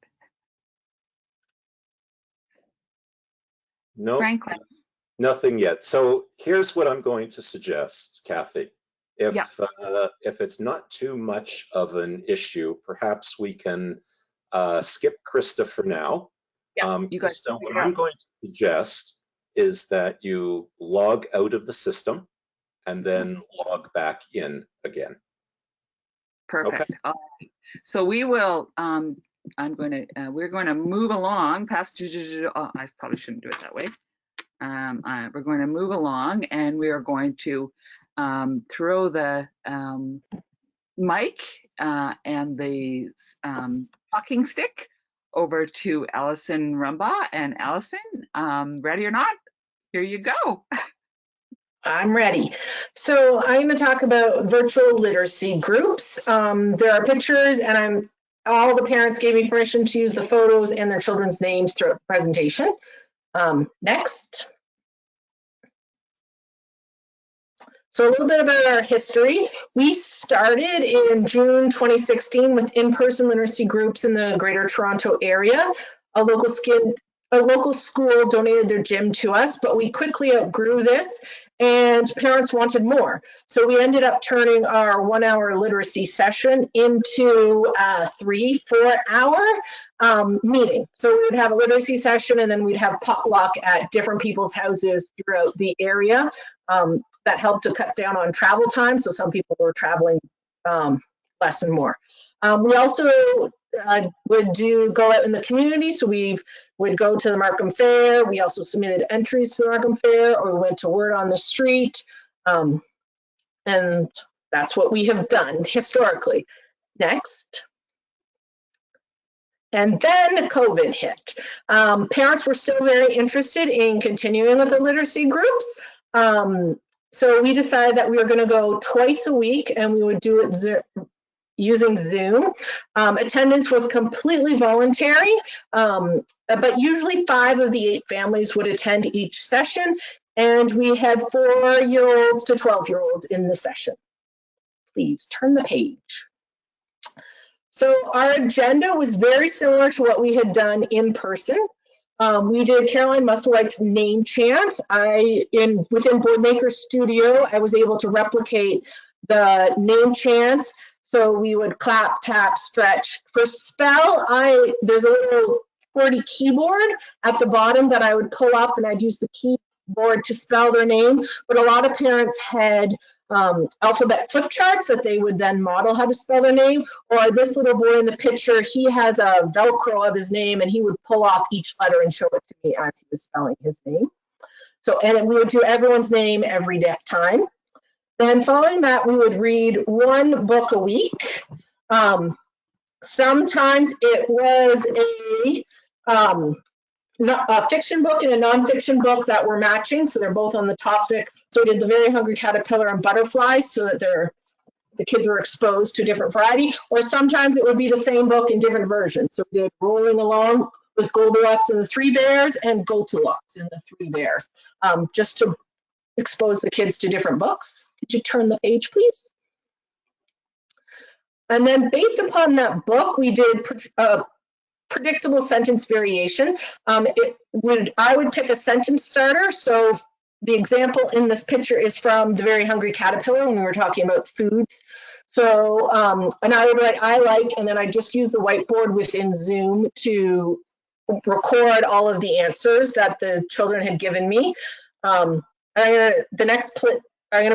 Nope, Franklin. nothing yet. So here's what I'm going to suggest, Kathy. If it's not too much of an issue, perhaps we can skip Krista for now. Krista, what I'm going to suggest is that you log out of the system and then log back in again. Perfect. Okay. All right. So we will, we're going to move along past, I probably shouldn't do it that way. We're going to move along, and we are going to throw the mic and the talking stick over to Alison Rumball. And Alison, ready or not, here you go. I'm ready. So I'm going to talk about virtual literacy groups. There are pictures, and all the parents gave me permission to use the photos and their children's names throughout the presentation. Next. So a little bit about our history. We started in June 2016 with in-person literacy groups in the Greater Toronto area. A local school donated their gym to us, but we quickly outgrew this and parents wanted more. So we ended up turning our 1-hour literacy session into a 3-4 hour meeting. So we would have a literacy session, and then we'd have potluck at different people's houses throughout the area. That helped to cut down on travel time. So some people were traveling less and more. We also would go out in the community. So we would go to the Markham Fair. We also submitted entries to the Markham Fair, or we went to Word on the Street. And that's what we have done historically. Next. And then COVID hit. Parents were still very interested in continuing with the literacy groups. So we decided that we were going to go twice a week, and we would do it using Zoom. Attendance was completely voluntary, but usually 5 of the 8 families would attend each session, and we had 4-year-olds to 12-year-olds in the session. Please turn the page. So our agenda was very similar to what we had done in person. We did Caroline Musselwhite's name chant. Within Boardmaker Studio, I was able to replicate the name chants. So we would clap, tap, stretch. For spell, there's a little QWERTY keyboard at the bottom that I would pull up, and I'd use the keyboard to spell their name. But a lot of parents had alphabet flip charts that they would then model how to spell their name. Or this little boy in the picture, he has a Velcro of his name, and he would pull off each letter and show it to me as he was spelling his name. So, and we would do everyone's name every time. Then following that, we would read 1 book a week. Sometimes it was a fiction book and a nonfiction book that were matching, so they're both on the topic. So we did The Very Hungry Caterpillar and Butterflies, so that the kids were exposed to a different variety, or sometimes it would be the same book in different versions. So we did Rolling Along with Goldilocks and the Three Bears and Goldilocks and the Three Bears, just to expose the kids to different books. Could you turn the page, please? And then based upon that book, we did predictable sentence variation. I would pick a sentence starter. So the example in this picture is from The Very Hungry Caterpillar when we were talking about foods. So, and I would write I like, and then I just use the whiteboard within Zoom to record all of the answers that the children had given me. I'm gonna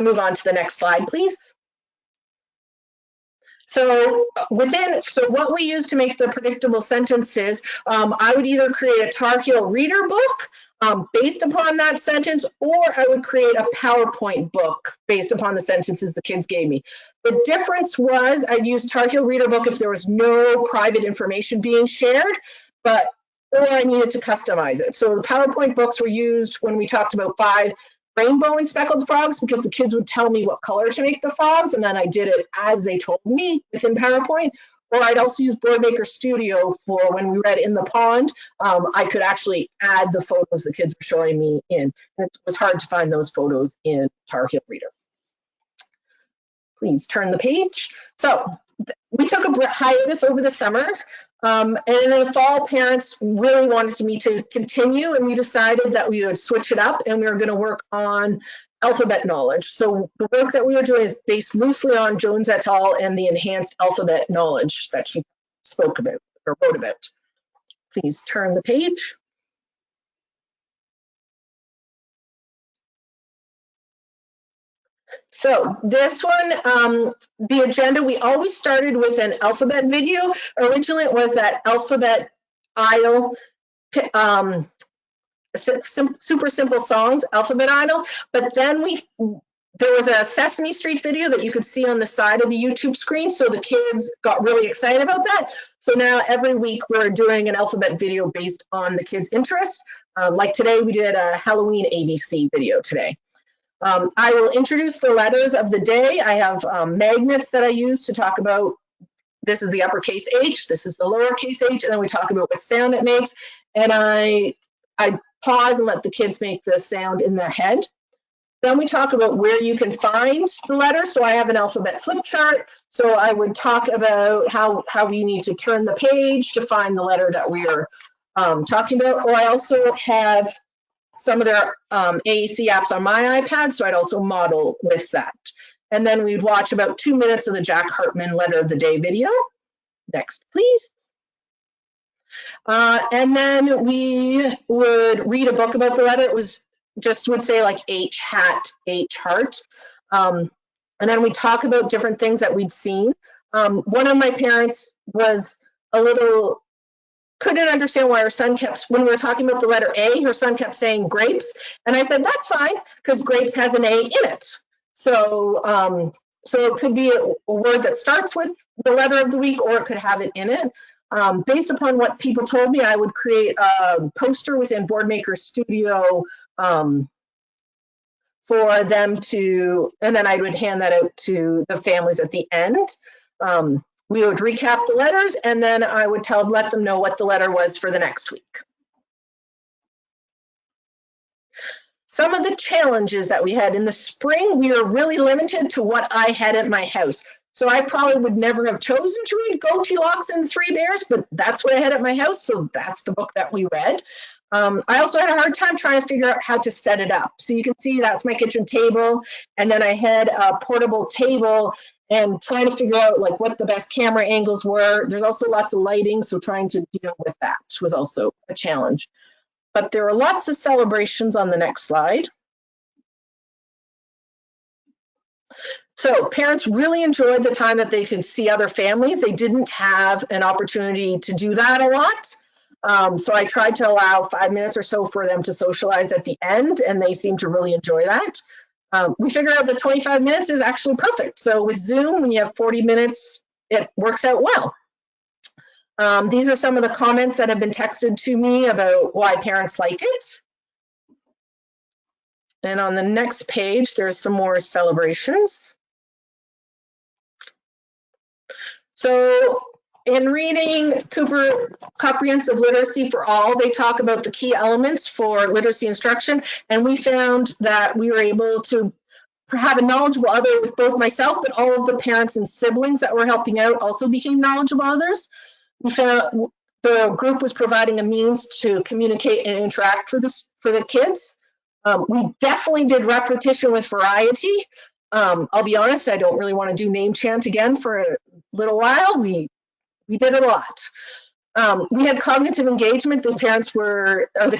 move on to the next slide, please. So what we use to make the predictable sentences, I would either create a Tar Heel reader book based upon that sentence, or I would create a PowerPoint book based upon the sentences the kids gave me. The difference was I'd use Tar Heel reader book if there was no private information being shared, or I needed to customize it. So the PowerPoint books were used when we talked about 5 rainbow and speckled frogs, because the kids would tell me what color to make the frogs, and then I did it as they told me within PowerPoint. Or I'd also use Boardmaker Studio for when we read In the Pond. I could actually add the photos the kids were showing me in. And it was hard to find those photos in Tar Heel Reader. Please turn the page. So we took a hiatus over the summer, and in the fall, parents really wanted me to continue, and we decided that we would switch it up and we were going to work on alphabet knowledge. So the work that we were doing is based loosely on Jones et al. And the enhanced alphabet knowledge that she spoke about or wrote about. Please turn the page. So this one, the agenda, we always started with an alphabet video. Originally it was that alphabet aisle, super simple songs, alphabet aisle, but then there was a Sesame Street video that you could see on the side of the YouTube screen, so the kids got really excited about that. So now every week we're doing an alphabet video based on the kids' interest. Like today we did a Halloween ABC video today. I will introduce the letters of the day. I have magnets that I use to talk about, this is the uppercase H, this is the lowercase h, and then we talk about what sound it makes. And I pause and let the kids make the sound in their head. Then we talk about where you can find the letter. So I have an alphabet flip chart. So I would talk about how we need to turn the page to find the letter that we are talking about. Or I also have some of their AAC apps on my iPad, so I'd also model with that. And then we'd watch about 2 minutes of the Jack Hartman Letter of the Day video. Next, please. And then we would read a book about the letter. It was just would say like H hat, H heart. And then we talk about different things that we'd seen. One of my parents was couldn't understand why her son kept, when we were talking about the letter A, her son kept saying grapes. And I said, that's fine, because grapes has an A in it. So, so it could be a word that starts with the letter of the week, or it could have it in it. Based upon what people told me, I would create a poster within Boardmaker Studio for them to, and then I would hand that out to the families at the end. We would recap the letters, and then I would let them know what the letter was for the next week. Some of the challenges that we had in the spring, we were really limited to what I had at my house. So I probably would never have chosen to read Goldilocks and the Three Bears, but that's what I had at my house, so that's the book that we read. I also had a hard time trying to figure out how to set it up. So you can see that's my kitchen table, and then I had a portable table and trying to figure out like what the best camera angles were. There's also lots of lighting, so trying to deal with that was also a challenge. But there are lots of celebrations on the next slide. So parents really enjoyed the time that they could see other families. They didn't have an opportunity to do that a lot. So I tried to allow 5 minutes or so for them to socialize at the end, and they seemed to really enjoy that. We figured out that 25 minutes is actually perfect. So with Zoom, when you have 40 minutes, it works out well. These are some of the comments that have been texted to me about why parents like it. And on the next page, there's some more celebrations. So in reading Cooper Comprehensive Literacy for All, they talk about the key elements for literacy instruction, and we found that we were able to have a knowledgeable other with both myself, but all of the parents and siblings that were helping out also became knowledgeable others. We found the group was providing a means to communicate and interact for the kids. We definitely did repetition with variety. I'll be honest, I don't really want to do name chant again for a little while. We did it a lot. We had cognitive engagement. The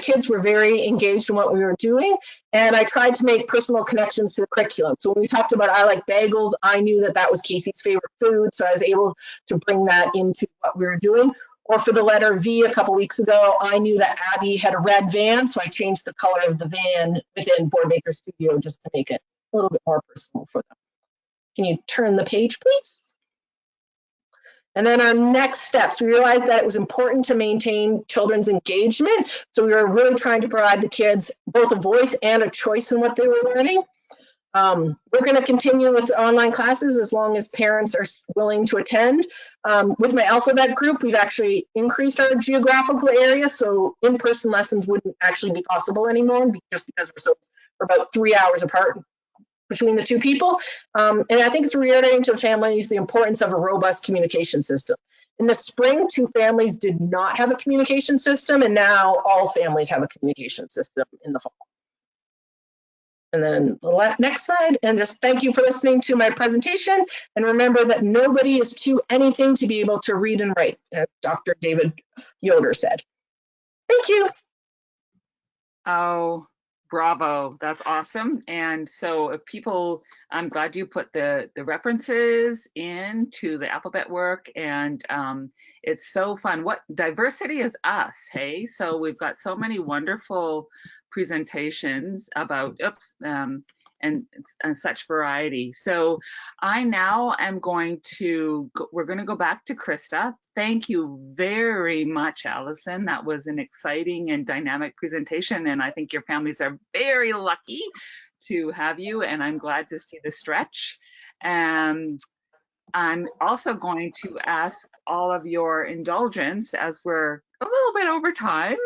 kids were very engaged in what we were doing, and I tried to make personal connections to the curriculum. So when we talked about I like bagels, I knew that that was Casey's favorite food, so I was able to bring that into what we were doing. Or for the letter V a couple weeks ago, I knew that Abby had a red van, so I changed the color of the van within Boardmaker Studio just to make it a little bit more personal for them. Can you turn the page, please? And then our next steps, we realized that it was important to maintain children's engagement. So we were really trying to provide the kids both a voice and a choice in what they were learning. We're going to continue with online classes as long as parents are willing to attend. With my alphabet group, we've actually increased our geographical area, so in-person lessons wouldn't actually be possible anymore just because we're about 3 hours apart between the two people. And I think it's reiterating to the families the importance of a robust communication system. In the spring, 2 families did not have a communication system, and now all families have a communication system in the fall. And then the next slide, and just thank you for listening to my presentation. And remember that nobody is too anything to be able to read and write, as Dr. David Yoder said. Thank you. Oh, bravo, that's awesome. And so if people, I'm glad you put the references into the alphabet work, and it's so fun. What diversity is us, hey? So we've got so many wonderful presentations about, and such variety. So I now am going to, we're going to go back to Krista. Thank you very much, Alison. That was an exciting and dynamic presentation, and I think your families are very lucky to have you, and I'm glad to see the stretch. I'm also going to ask all of your indulgence as we're a little bit over time,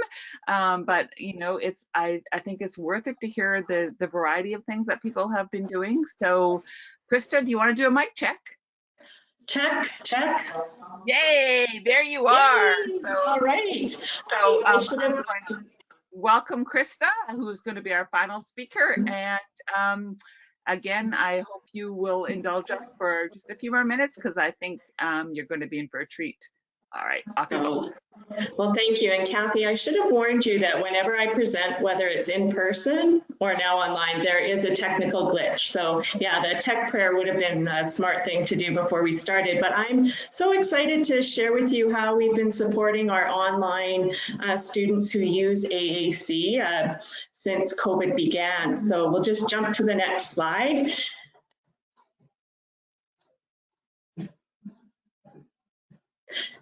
but you know, I think it's worth it to hear the variety of things that people have been doing. So Krista, do you want to do a mic check? Check, check. Yay, there you are. So, all right. So I'm going to welcome Krista, who's going to be our final speaker. And again, I hope you will indulge us for just a few more minutes, because I think you're going to be in for a treat. All right, off you go. Well, thank you. And Kathy, I should have warned you that whenever I present, whether it's in person or now online, there is a technical glitch. So yeah, the tech prayer would have been a smart thing to do before we started. But I'm so excited to share with you how we've been supporting our online students who use AAC since COVID began. So we'll just jump to the next slide.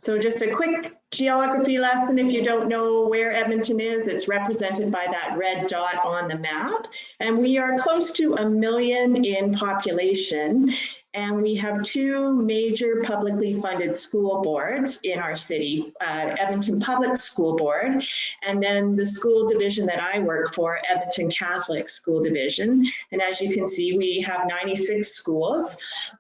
So just a quick geography lesson. If you don't know where Edmonton is, it's represented by that red dot on the map. And we are close to 1 million in population. And we have 2 major publicly funded school boards in our city, Edmonton Public School Board, and then the school division that I work for, Edmonton Catholic School Division. And as you can see, we have 96 schools,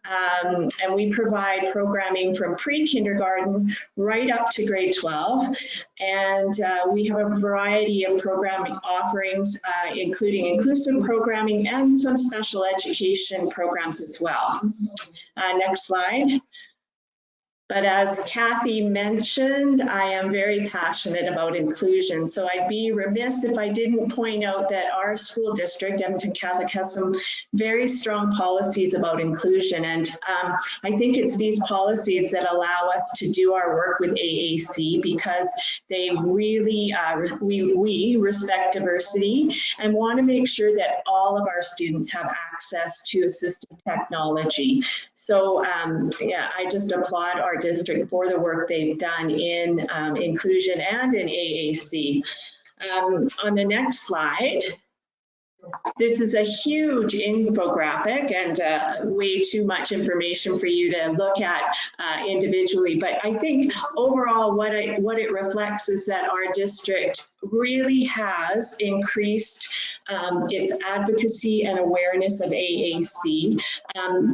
and we provide programming from pre-kindergarten right up to grade 12. And we have a variety of programming offerings, including inclusive programming and some special education programs as well. Next slide. But as Kathy mentioned, I am very passionate about inclusion. So I'd be remiss if I didn't point out that our school district, Edmonton Catholic, has some very strong policies about inclusion. And I think it's these policies that allow us to do our work with AAC, because they really, we respect diversity and want to make sure that all of our students have access to assistive technology. So yeah, I just applaud our district for the work they've done in inclusion and in AAC. On the next slide, This is a huge infographic and way too much information for you to look at individually. But I think overall what it reflects is that our district really has increased its advocacy and awareness of AAC.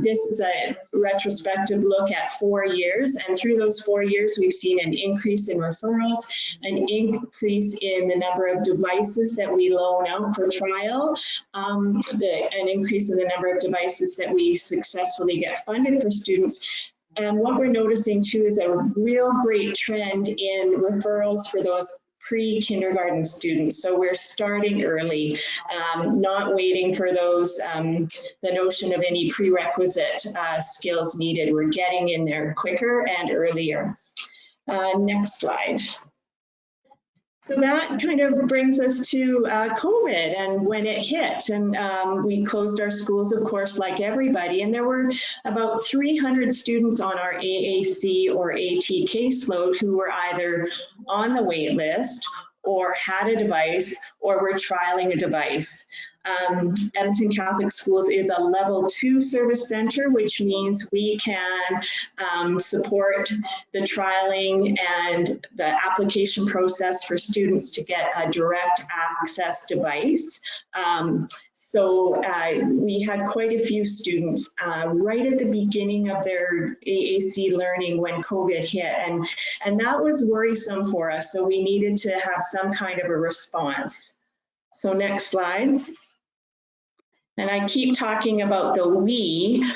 This is a retrospective look at 4 years, and through those 4 years we've seen an increase in referrals, an increase in the number of devices that we loan out for trial, an increase in the number of devices that we successfully get funded for students. And what we're noticing too is a real great trend in referrals for those pre-kindergarten students. So we're starting early, not waiting for those, the notion of any prerequisite skills needed. We're getting in there quicker and earlier. Next slide. So that kind of brings us to COVID and when it hit, and we closed our schools, of course, like everybody, and there were about 300 students on our AAC or AT caseload who were either on the wait list or had a device or were trialing a device. Edmonton Catholic Schools is a level 2 service center, which means we can support the trialing and the application process for students to get a direct access device. So we had quite a few students right at the beginning of their AAC learning when COVID hit, and that was worrisome for us. So we needed to have some kind of a response. So next slide. And I keep talking about the we.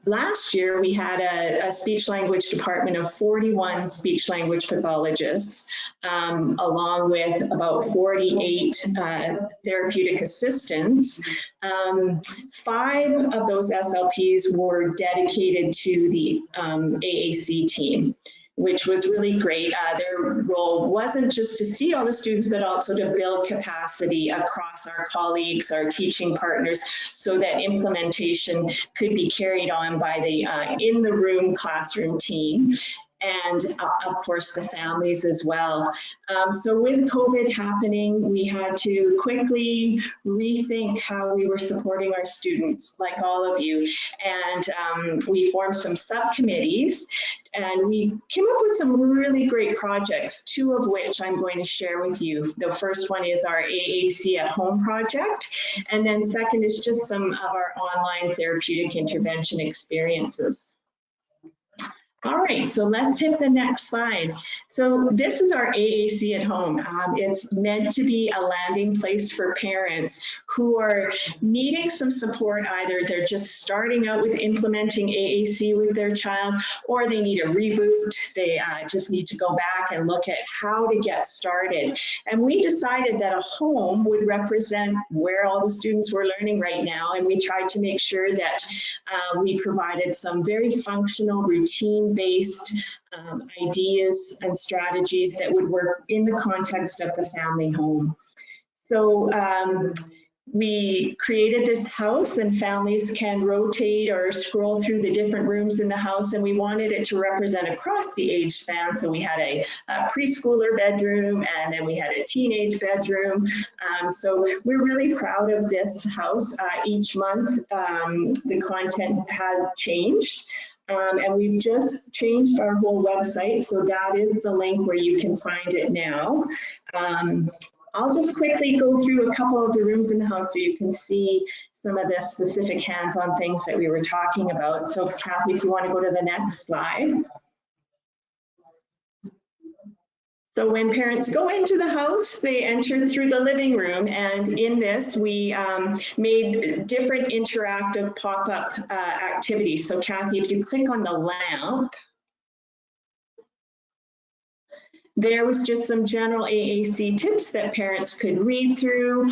Last year, we had a speech language department of 41 speech language pathologists, along with about 48 therapeutic assistants. 5 of those SLPs were dedicated to the AAC team, which was really great. Their role wasn't just to see all the students, but also to build capacity across our colleagues, our teaching partners, so that implementation could be carried on by the in-the-room classroom team. And of course the families as well. So with COVID happening, we had to quickly rethink how we were supporting our students, like all of you. And we formed some subcommittees, and we came up with some really great projects, 2 of which I'm going to share with you. The first one is our AAC at Home project, and then second is just some of our online therapeutic intervention experiences. All right, so let's hit the next slide. So this is our AAC at Home. It's meant to be a landing place for parents who are needing some support. Either they're just starting out with implementing AAC with their child, or they need a reboot. They just need to go back and look at how to get started. And we decided that a home would represent where all the students were learning right now. And we tried to make sure that we provided some very functional, routine-based ideas and strategies that would work in the context of the family home. So we created this house, and families can rotate or scroll through the different rooms in the house, and we wanted it to represent across the age span. So we had a preschooler bedroom, and then we had a teenage bedroom. So we're really proud of this house. Each month the content has changed. And we've just changed our whole website, so that is the link where you can find it now. I'll just quickly go through a couple of the rooms in the house so you can see some of the specific hands-on things that we were talking about. So Kathy, if you want to go to the next slide. So when parents go into the house, they enter through the living room, and in this we made different interactive pop-up activities. So Kathy, if you click on the lamp, there was just some general AAC tips that parents could read through,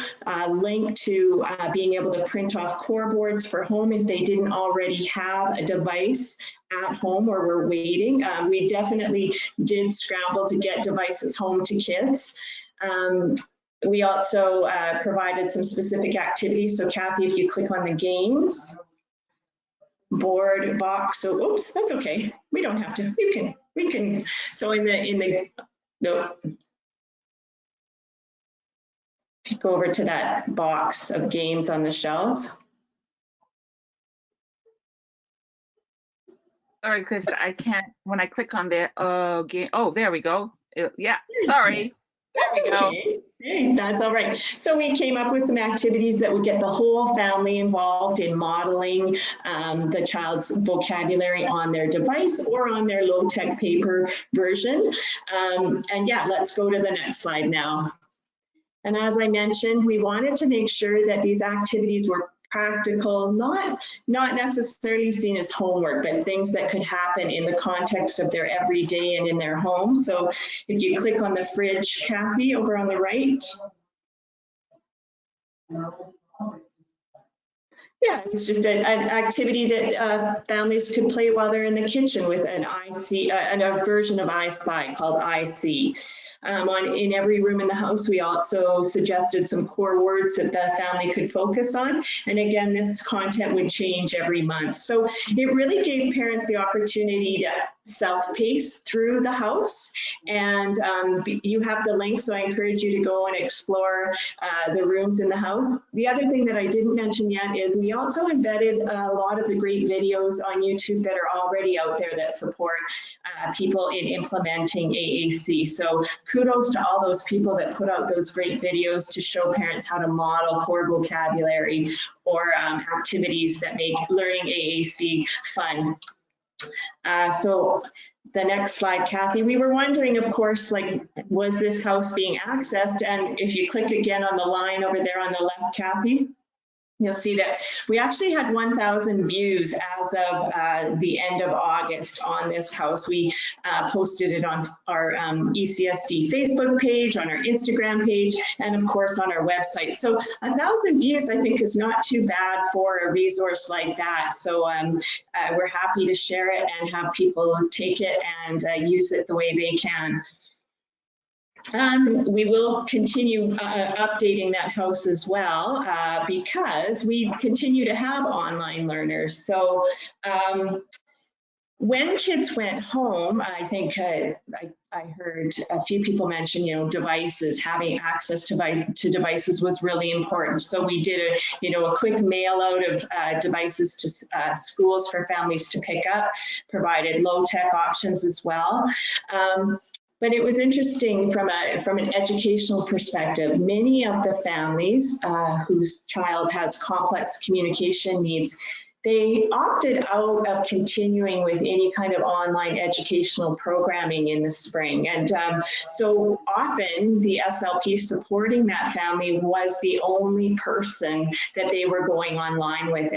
link to being able to print off core boards for home if they didn't already have a device at home or were waiting. We definitely did scramble to get devices home to kids. We also provided some specific activities. So Kathy, if you click on the games, board, box, so oops, that's okay. We don't have to, we can. So no. If you go over to that box of games on the shelves. Sorry, Krista, I can't, when I click on there, game, oh, there we go. Yeah, sorry. There we go. Okay. Hey, that's all right. So we came up with some activities that would get the whole family involved in modeling the child's vocabulary on their device or on their low-tech paper version. And yeah, let's go to the next slide now. And as I mentioned, we wanted to make sure that these activities were practical, not necessarily seen as homework, but things that could happen in the context of their everyday and in their home. So if you click on the fridge, Kathy, over on the right. Yeah, it's just an activity that families could play while they're in the kitchen with an a version of I Spy called I See. In every room in the house, we also suggested some core words that the family could focus on. And again, this content would change every month. So it really gave parents the opportunity to self-pace through the house. And you have the link, so I encourage you to go and explore the rooms in the house. The other thing that I didn't mention yet is we also embedded a lot of the great videos on YouTube that are already out there that support people in implementing AAC. So kudos to all those people that put out those great videos to show parents how to model core vocabulary or activities that make learning AAC fun. So the next slide, Kathy, we were wondering, of course, like, was this house being accessed? And if you click again on the line over there on the left, Kathy, you'll see that we actually had 1,000 views as of the end of August on this house. We posted it on our ECSD Facebook page, on our Instagram page, and of course on our website. So 1,000 views, I think, is not too bad for a resource like that. So we're happy to share it and have people take it and use it the way they can. We will continue updating that house as well because we continue to have online learners. So when kids went home, I think I heard a few people mention, devices, having access to devices was really important. So we did a quick mail out of devices to schools for families to pick up, provided low-tech options as well. But it was interesting from an educational perspective. Many of the families whose child has complex communication needs, they opted out of continuing with any kind of online educational programming in the spring. And so often the SLP supporting that family was the only person that they were going online with,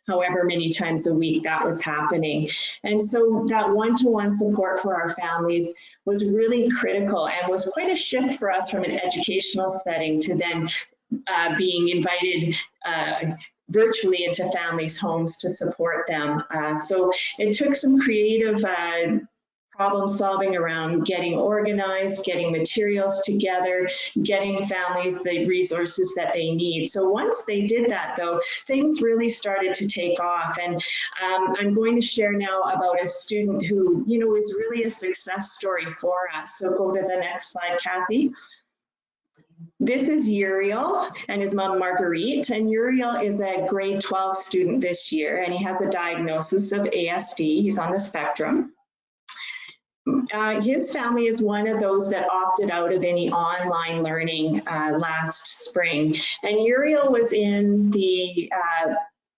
however many times a week that was happening. And so that one-to-one support for our families was really critical and was quite a shift for us from an educational setting to then being invited virtually into families' homes to support them. So it took some creative problem solving around getting organized, getting materials together, getting families the resources that they need. So once they did that, though, things really started to take off. And I'm going to share now about a student who, is really a success story for us. So go to the next slide, Kathy. This is Uriel and his mom, Marguerite. And Uriel is a grade 12 student this year, and he has a diagnosis of ASD. He's on the spectrum. His family is one of those that opted out of any online learning last spring. And Uriel was in the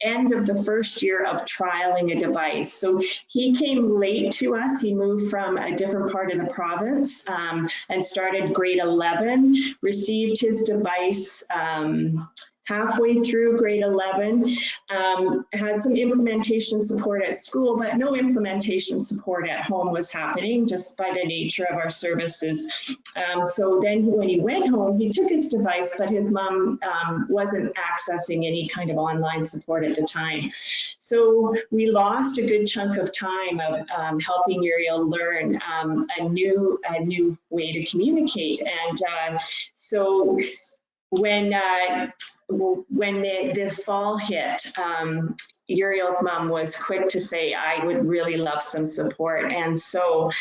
end of the first year of trialing a device. So he came late to us. He moved from a different part of the province and started grade 11, received his device halfway through grade 11, had some implementation support at school, but no implementation support at home was happening just by the nature of our services. So then when he went home, he took his device, but his mom wasn't accessing any kind of online support at the time. So we lost a good chunk of time of helping Uriel learn a new way to communicate. And so when the fall hit, Uriel's mom was quick to say, I would really love some support. And so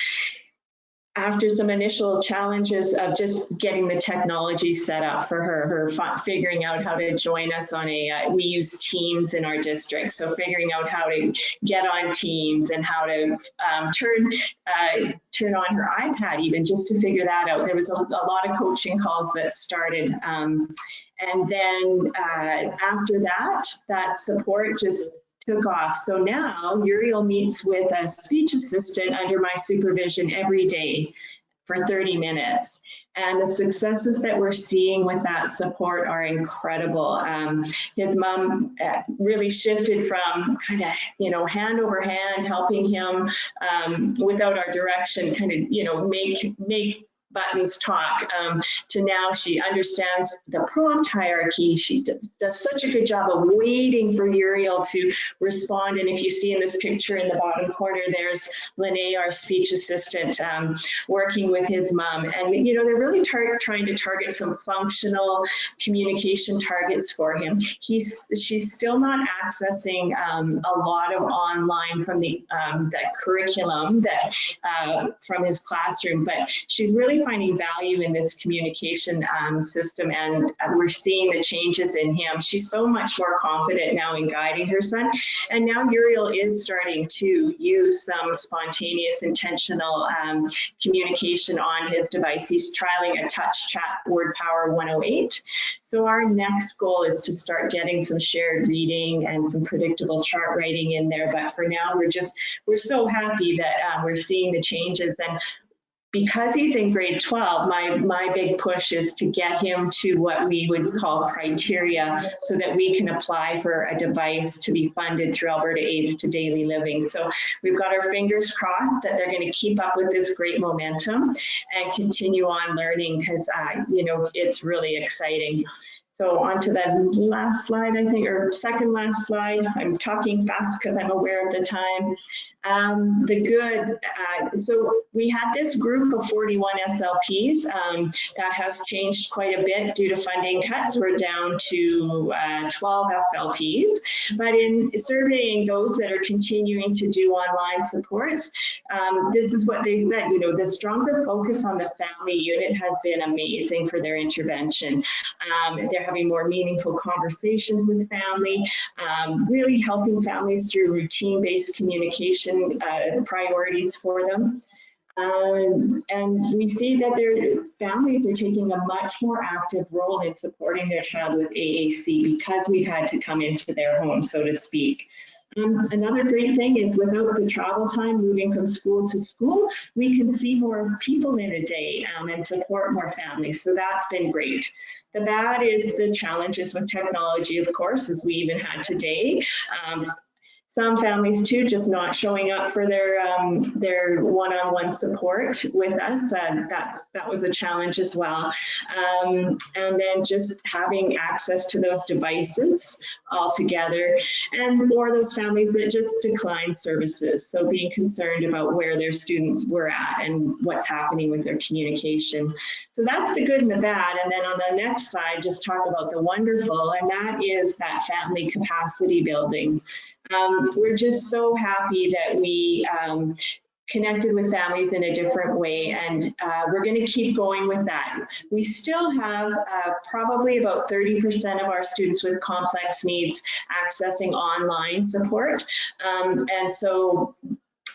after some initial challenges of just getting the technology set up for her figuring out how to join us on we use Teams in our district, so figuring out how to get on Teams and how to turn on her iPad even, just to figure that out. There was a lot of coaching calls that started. And then after that support just took off. So now Uriel meets with a speech assistant under my supervision every day for 30 minutes. And the successes that we're seeing with that support are incredible. His mom really shifted from kind of, hand over hand, helping him without our direction, kind of, make buttons talk, to now she understands the prompt hierarchy. She does such a good job of waiting for Uriel to respond. And if you see in this picture in the bottom corner, there's Lene, our speech assistant, working with his mom. And, they're really trying to target some functional communication targets for him. She's still not accessing a lot of online from that curriculum from his classroom, but she's really finding value in this communication system, and we're seeing the changes in him. She's so much more confident now in guiding her son, and now Uriel is starting to use some spontaneous, intentional communication on his device. He's trialing a touch chat word power 108. So our next goal is to start getting some shared reading and some predictable chart writing in there. But for now, we're so happy that we're seeing the changes. And because he's in grade 12, my big push is to get him to what we would call criteria, so that we can apply for a device to be funded through Alberta Aids to Daily Living. So we've got our fingers crossed that they're going to keep up with this great momentum and continue on learning, because it's really exciting. So on to the last slide, I think, or second last slide. I'm talking fast because I'm aware of the time. So we had this group of 41 SLPs that has changed quite a bit due to funding cuts. We're down to 12 SLPs, but in surveying those that are continuing to do online supports, this is what they said, the stronger focus on the family unit has been amazing for their intervention. They're having more meaningful conversations with family, really helping families through routine-based communication priorities for them. And we see that their families are taking a much more active role in supporting their child with AAC, because we've had to come into their home, so to speak. Another great thing is, without the travel time moving from school to school, we can see more people in a day and support more families. So that's been great. The bad is the challenges with technology, of course, as we even had today. Some families too just not showing up for their one-on-one support with us. That was a challenge as well. And then just having access to those devices altogether, and for those families that just decline services. So being concerned about where their students were at and what's happening with their communication. So that's the good and the bad. And then on the next slide, just talk about the wonderful, and that is that family capacity building. We're just so happy that we connected with families in a different way, and we're going to keep going with that. We still have probably about 30% of our students with complex needs accessing online support, and so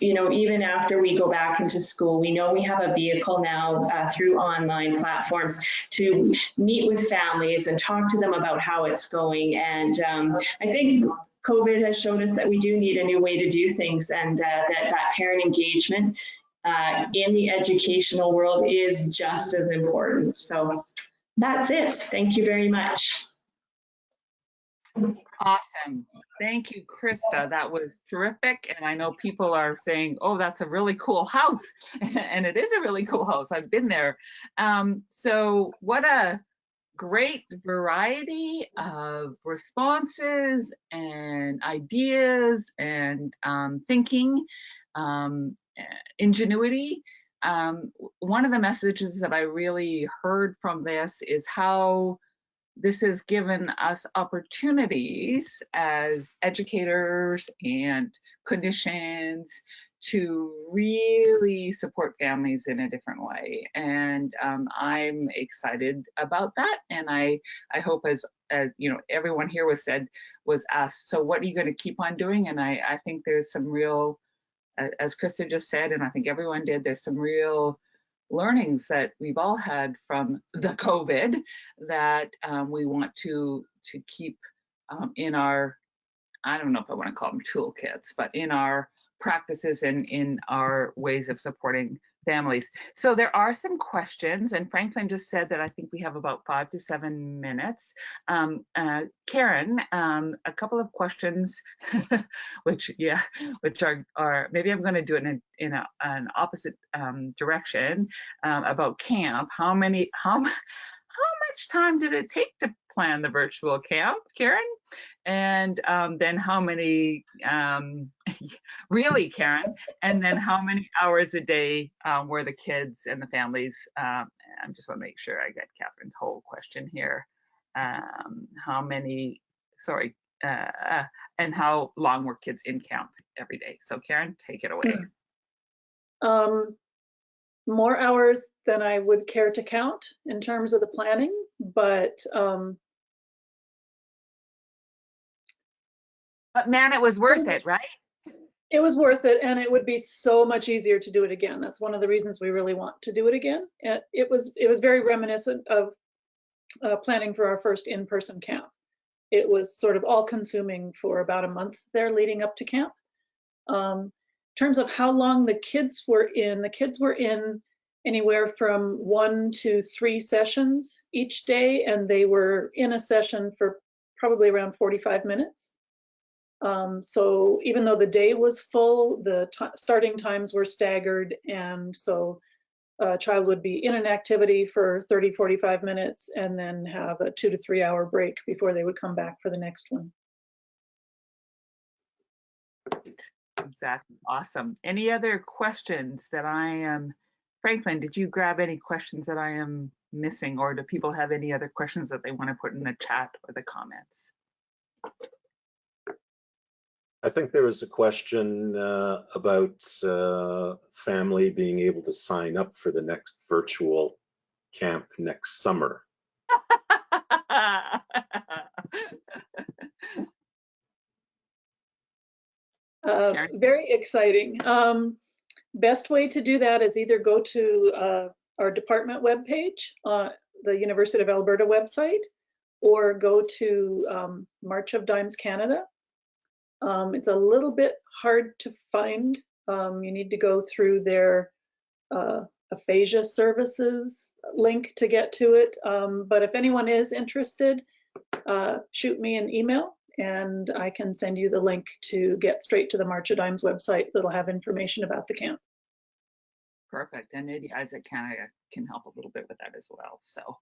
even after we go back into school, we know we have a vehicle now through online platforms to meet with families and talk to them about how it's going. And I think COVID has shown us that we do need a new way to do things, and that parent engagement in the educational world is just as important. So that's it. Thank you very much. Awesome. Thank you, Krista. That was terrific. And I know people are saying, oh, that's a really cool house. And it is a really cool house. I've been there. So what a great variety of responses and ideas and thinking, ingenuity. One of the messages that I really heard from this is how this has given us opportunities as educators and clinicians to really support families in a different way. And I'm excited about that. And I hope as you know, everyone here was asked, so what are you going to keep on doing? And I think there's some real, as Krista just said, and I think everyone did, there's some real learnings that we've all had from the COVID that we want to keep in our, I don't know if I want to call them toolkits, but in our practices and in our ways of supporting families. So there are some questions, and Franklin just said that I think we have about 5 to 7 minutes. Karen, a couple of questions, which are maybe I'm going to do it in an opposite direction about camp. How much time did it take to plan the virtual camp, Karen? And then how many, really, Karen, and then how many hours a day were the kids and the families? I just want to make sure I get Catherine's whole question here. How many, sorry, and how long were kids in camp every day? So Karen, take it away. More hours than I would care to count in terms of the planning, but man, it was worth it, right? It was worth it, and it would be so much easier to do it again. That's one of the reasons we really want to do it again. It was very reminiscent of planning for our first in-person camp. It was sort of all-consuming for about a month there leading up to camp. In terms of how long the kids were in anywhere from 1 to 3 sessions each day, and they were in a session for probably around 45 minutes. So even though the day was full, the starting times were staggered, and so a child would be in an activity for 30, 45 minutes and then have a 2 to 3 hour break before they would come back for the next one. Exactly. Awesome. Any other questions that I am, Franklin, did you grab any questions that I am missing, or do people have any other questions that they want to put in the chat or the comments? I think there was a question about family being able to sign up for the next virtual camp next summer. Very exciting. Best way to do that is either go to our department webpage, the University of Alberta website, or go to March of Dimes Canada. It's a little bit hard to find. You need to go through their aphasia services link to get to it. But if anyone is interested, shoot me an email and I can send you the link to get straight to the March of Dimes website that'll have information about the camp. Perfect. And maybe Isaac Canada can help a little bit with that as well. So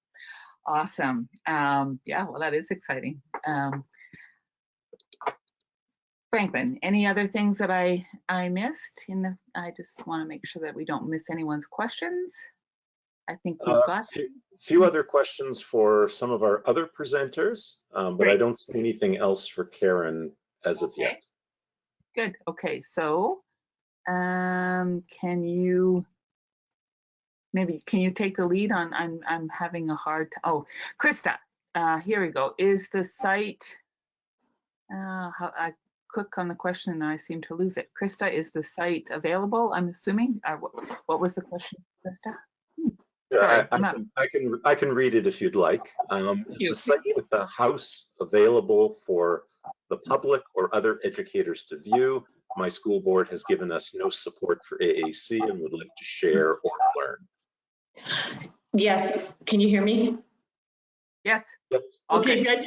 awesome. Yeah, well, that is exciting. Franklin, any other things that I missed? I just want to make sure that we don't miss anyone's questions. I think we've got a few other questions for some of our other presenters, but Great. I don't see anything else for Karen as of yet. Good. Okay, so can you take the lead on? I'm having a hard time. Oh, Krista, here we go. Is the site? How I click on the question and I seem to lose it. Krista, is the site available? I'm assuming. What was the question, Krista? Yeah, I can read it if you'd like. Is the site with the house available for the public or other educators to view? My school board has given us no support for AAC and would like to share or learn. Yes, can you hear me? Yes. Yep. Okay, good.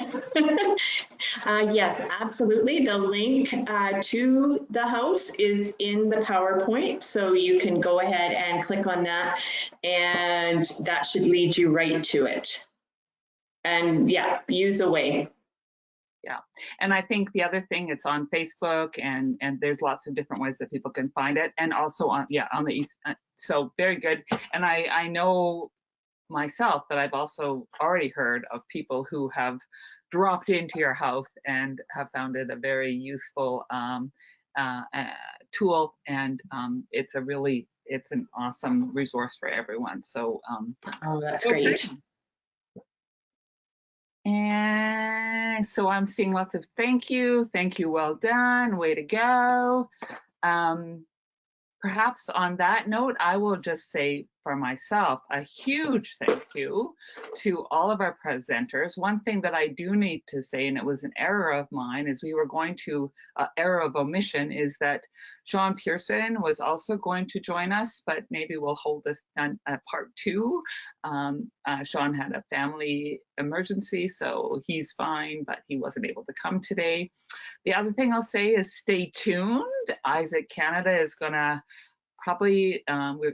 Yes, absolutely. The link to the house is in the PowerPoint, so you can go ahead and click on that, and that should lead you right to it. And yeah, use away. Yeah, and I think the other thing, it's on Facebook, and there's lots of different ways that people can find it, and also on the East. So very good. And I know myself that I've also already heard of people who have dropped into your house and have found it a very useful tool, and it's an awesome resource for everyone. So Oh, that's great. And so I'm seeing lots of thank you, well done, way to go. Perhaps on that note, I will just say for myself, a huge thank you to all of our presenters. One thing that I do need to say, and it was an error of mine, is we were going to, error of omission, is that Shaun Pearson was also going to join us, but maybe we'll hold this on part 2. Shaun had a family emergency, so he's fine, but he wasn't able to come today. The other thing I'll say is stay tuned. Isaac Canada is gonna probably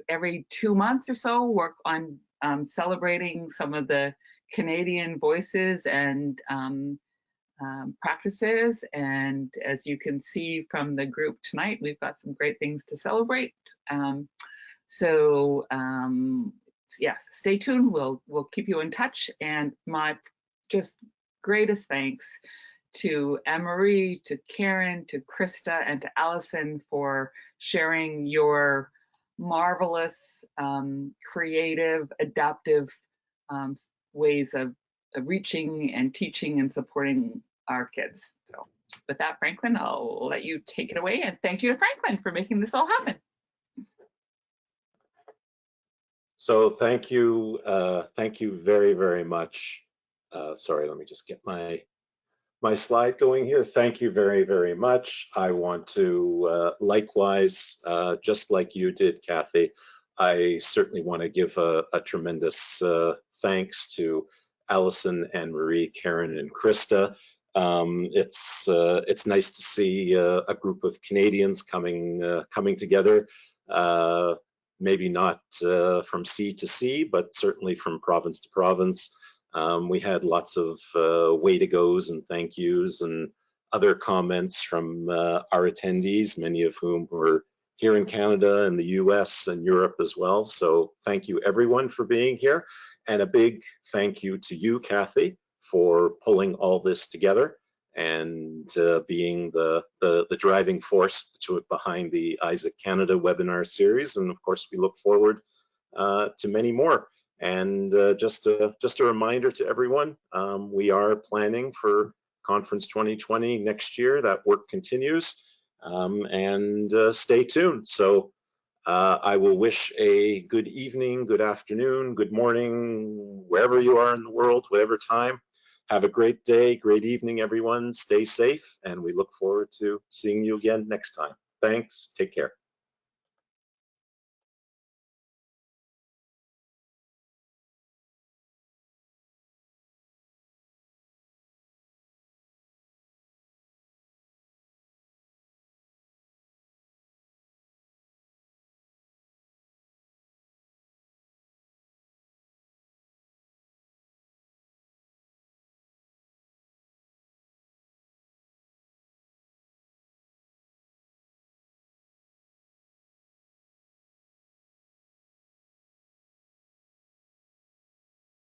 every 2 months or so work on celebrating some of the Canadian voices and practices. And as you can see from the group tonight, we've got some great things to celebrate. Yes, stay tuned. We'll keep you in touch. And my just greatest thanks to Anne-Marie, to Karen, to Krista, and to Alison for sharing your marvelous, creative, adaptive ways of reaching and teaching and supporting our kids. So with that, Franklin, I'll let you take it away, and thank you to Franklin for making this all happen. So thank you very, very much. Sorry, let me just get my slide going here. Thank you very, very much. I want to likewise, just like you did, Kathy, I certainly want to give a tremendous thanks to Alison and Marie, Karen, and Krista. It's nice to see a group of Canadians coming together. Maybe not from sea to sea, but certainly from province to province. We had lots of way to goes and thank yous and other comments from our attendees, many of whom were here in Canada and the US and Europe as well. So thank you everyone for being here. And a big thank you to you, Kathy, for pulling all this together and being the driving force behind the Isaac Canada webinar series. And of course, we look forward to many more. And just a reminder to everyone, we are planning for Conference 2020 next year. That work continues, and stay tuned. So I will wish a good evening, good afternoon, good morning, wherever you are in the world, whatever time. Have a great day, great evening, everyone. Stay safe, and we look forward to seeing you again next time. Thanks. Take care.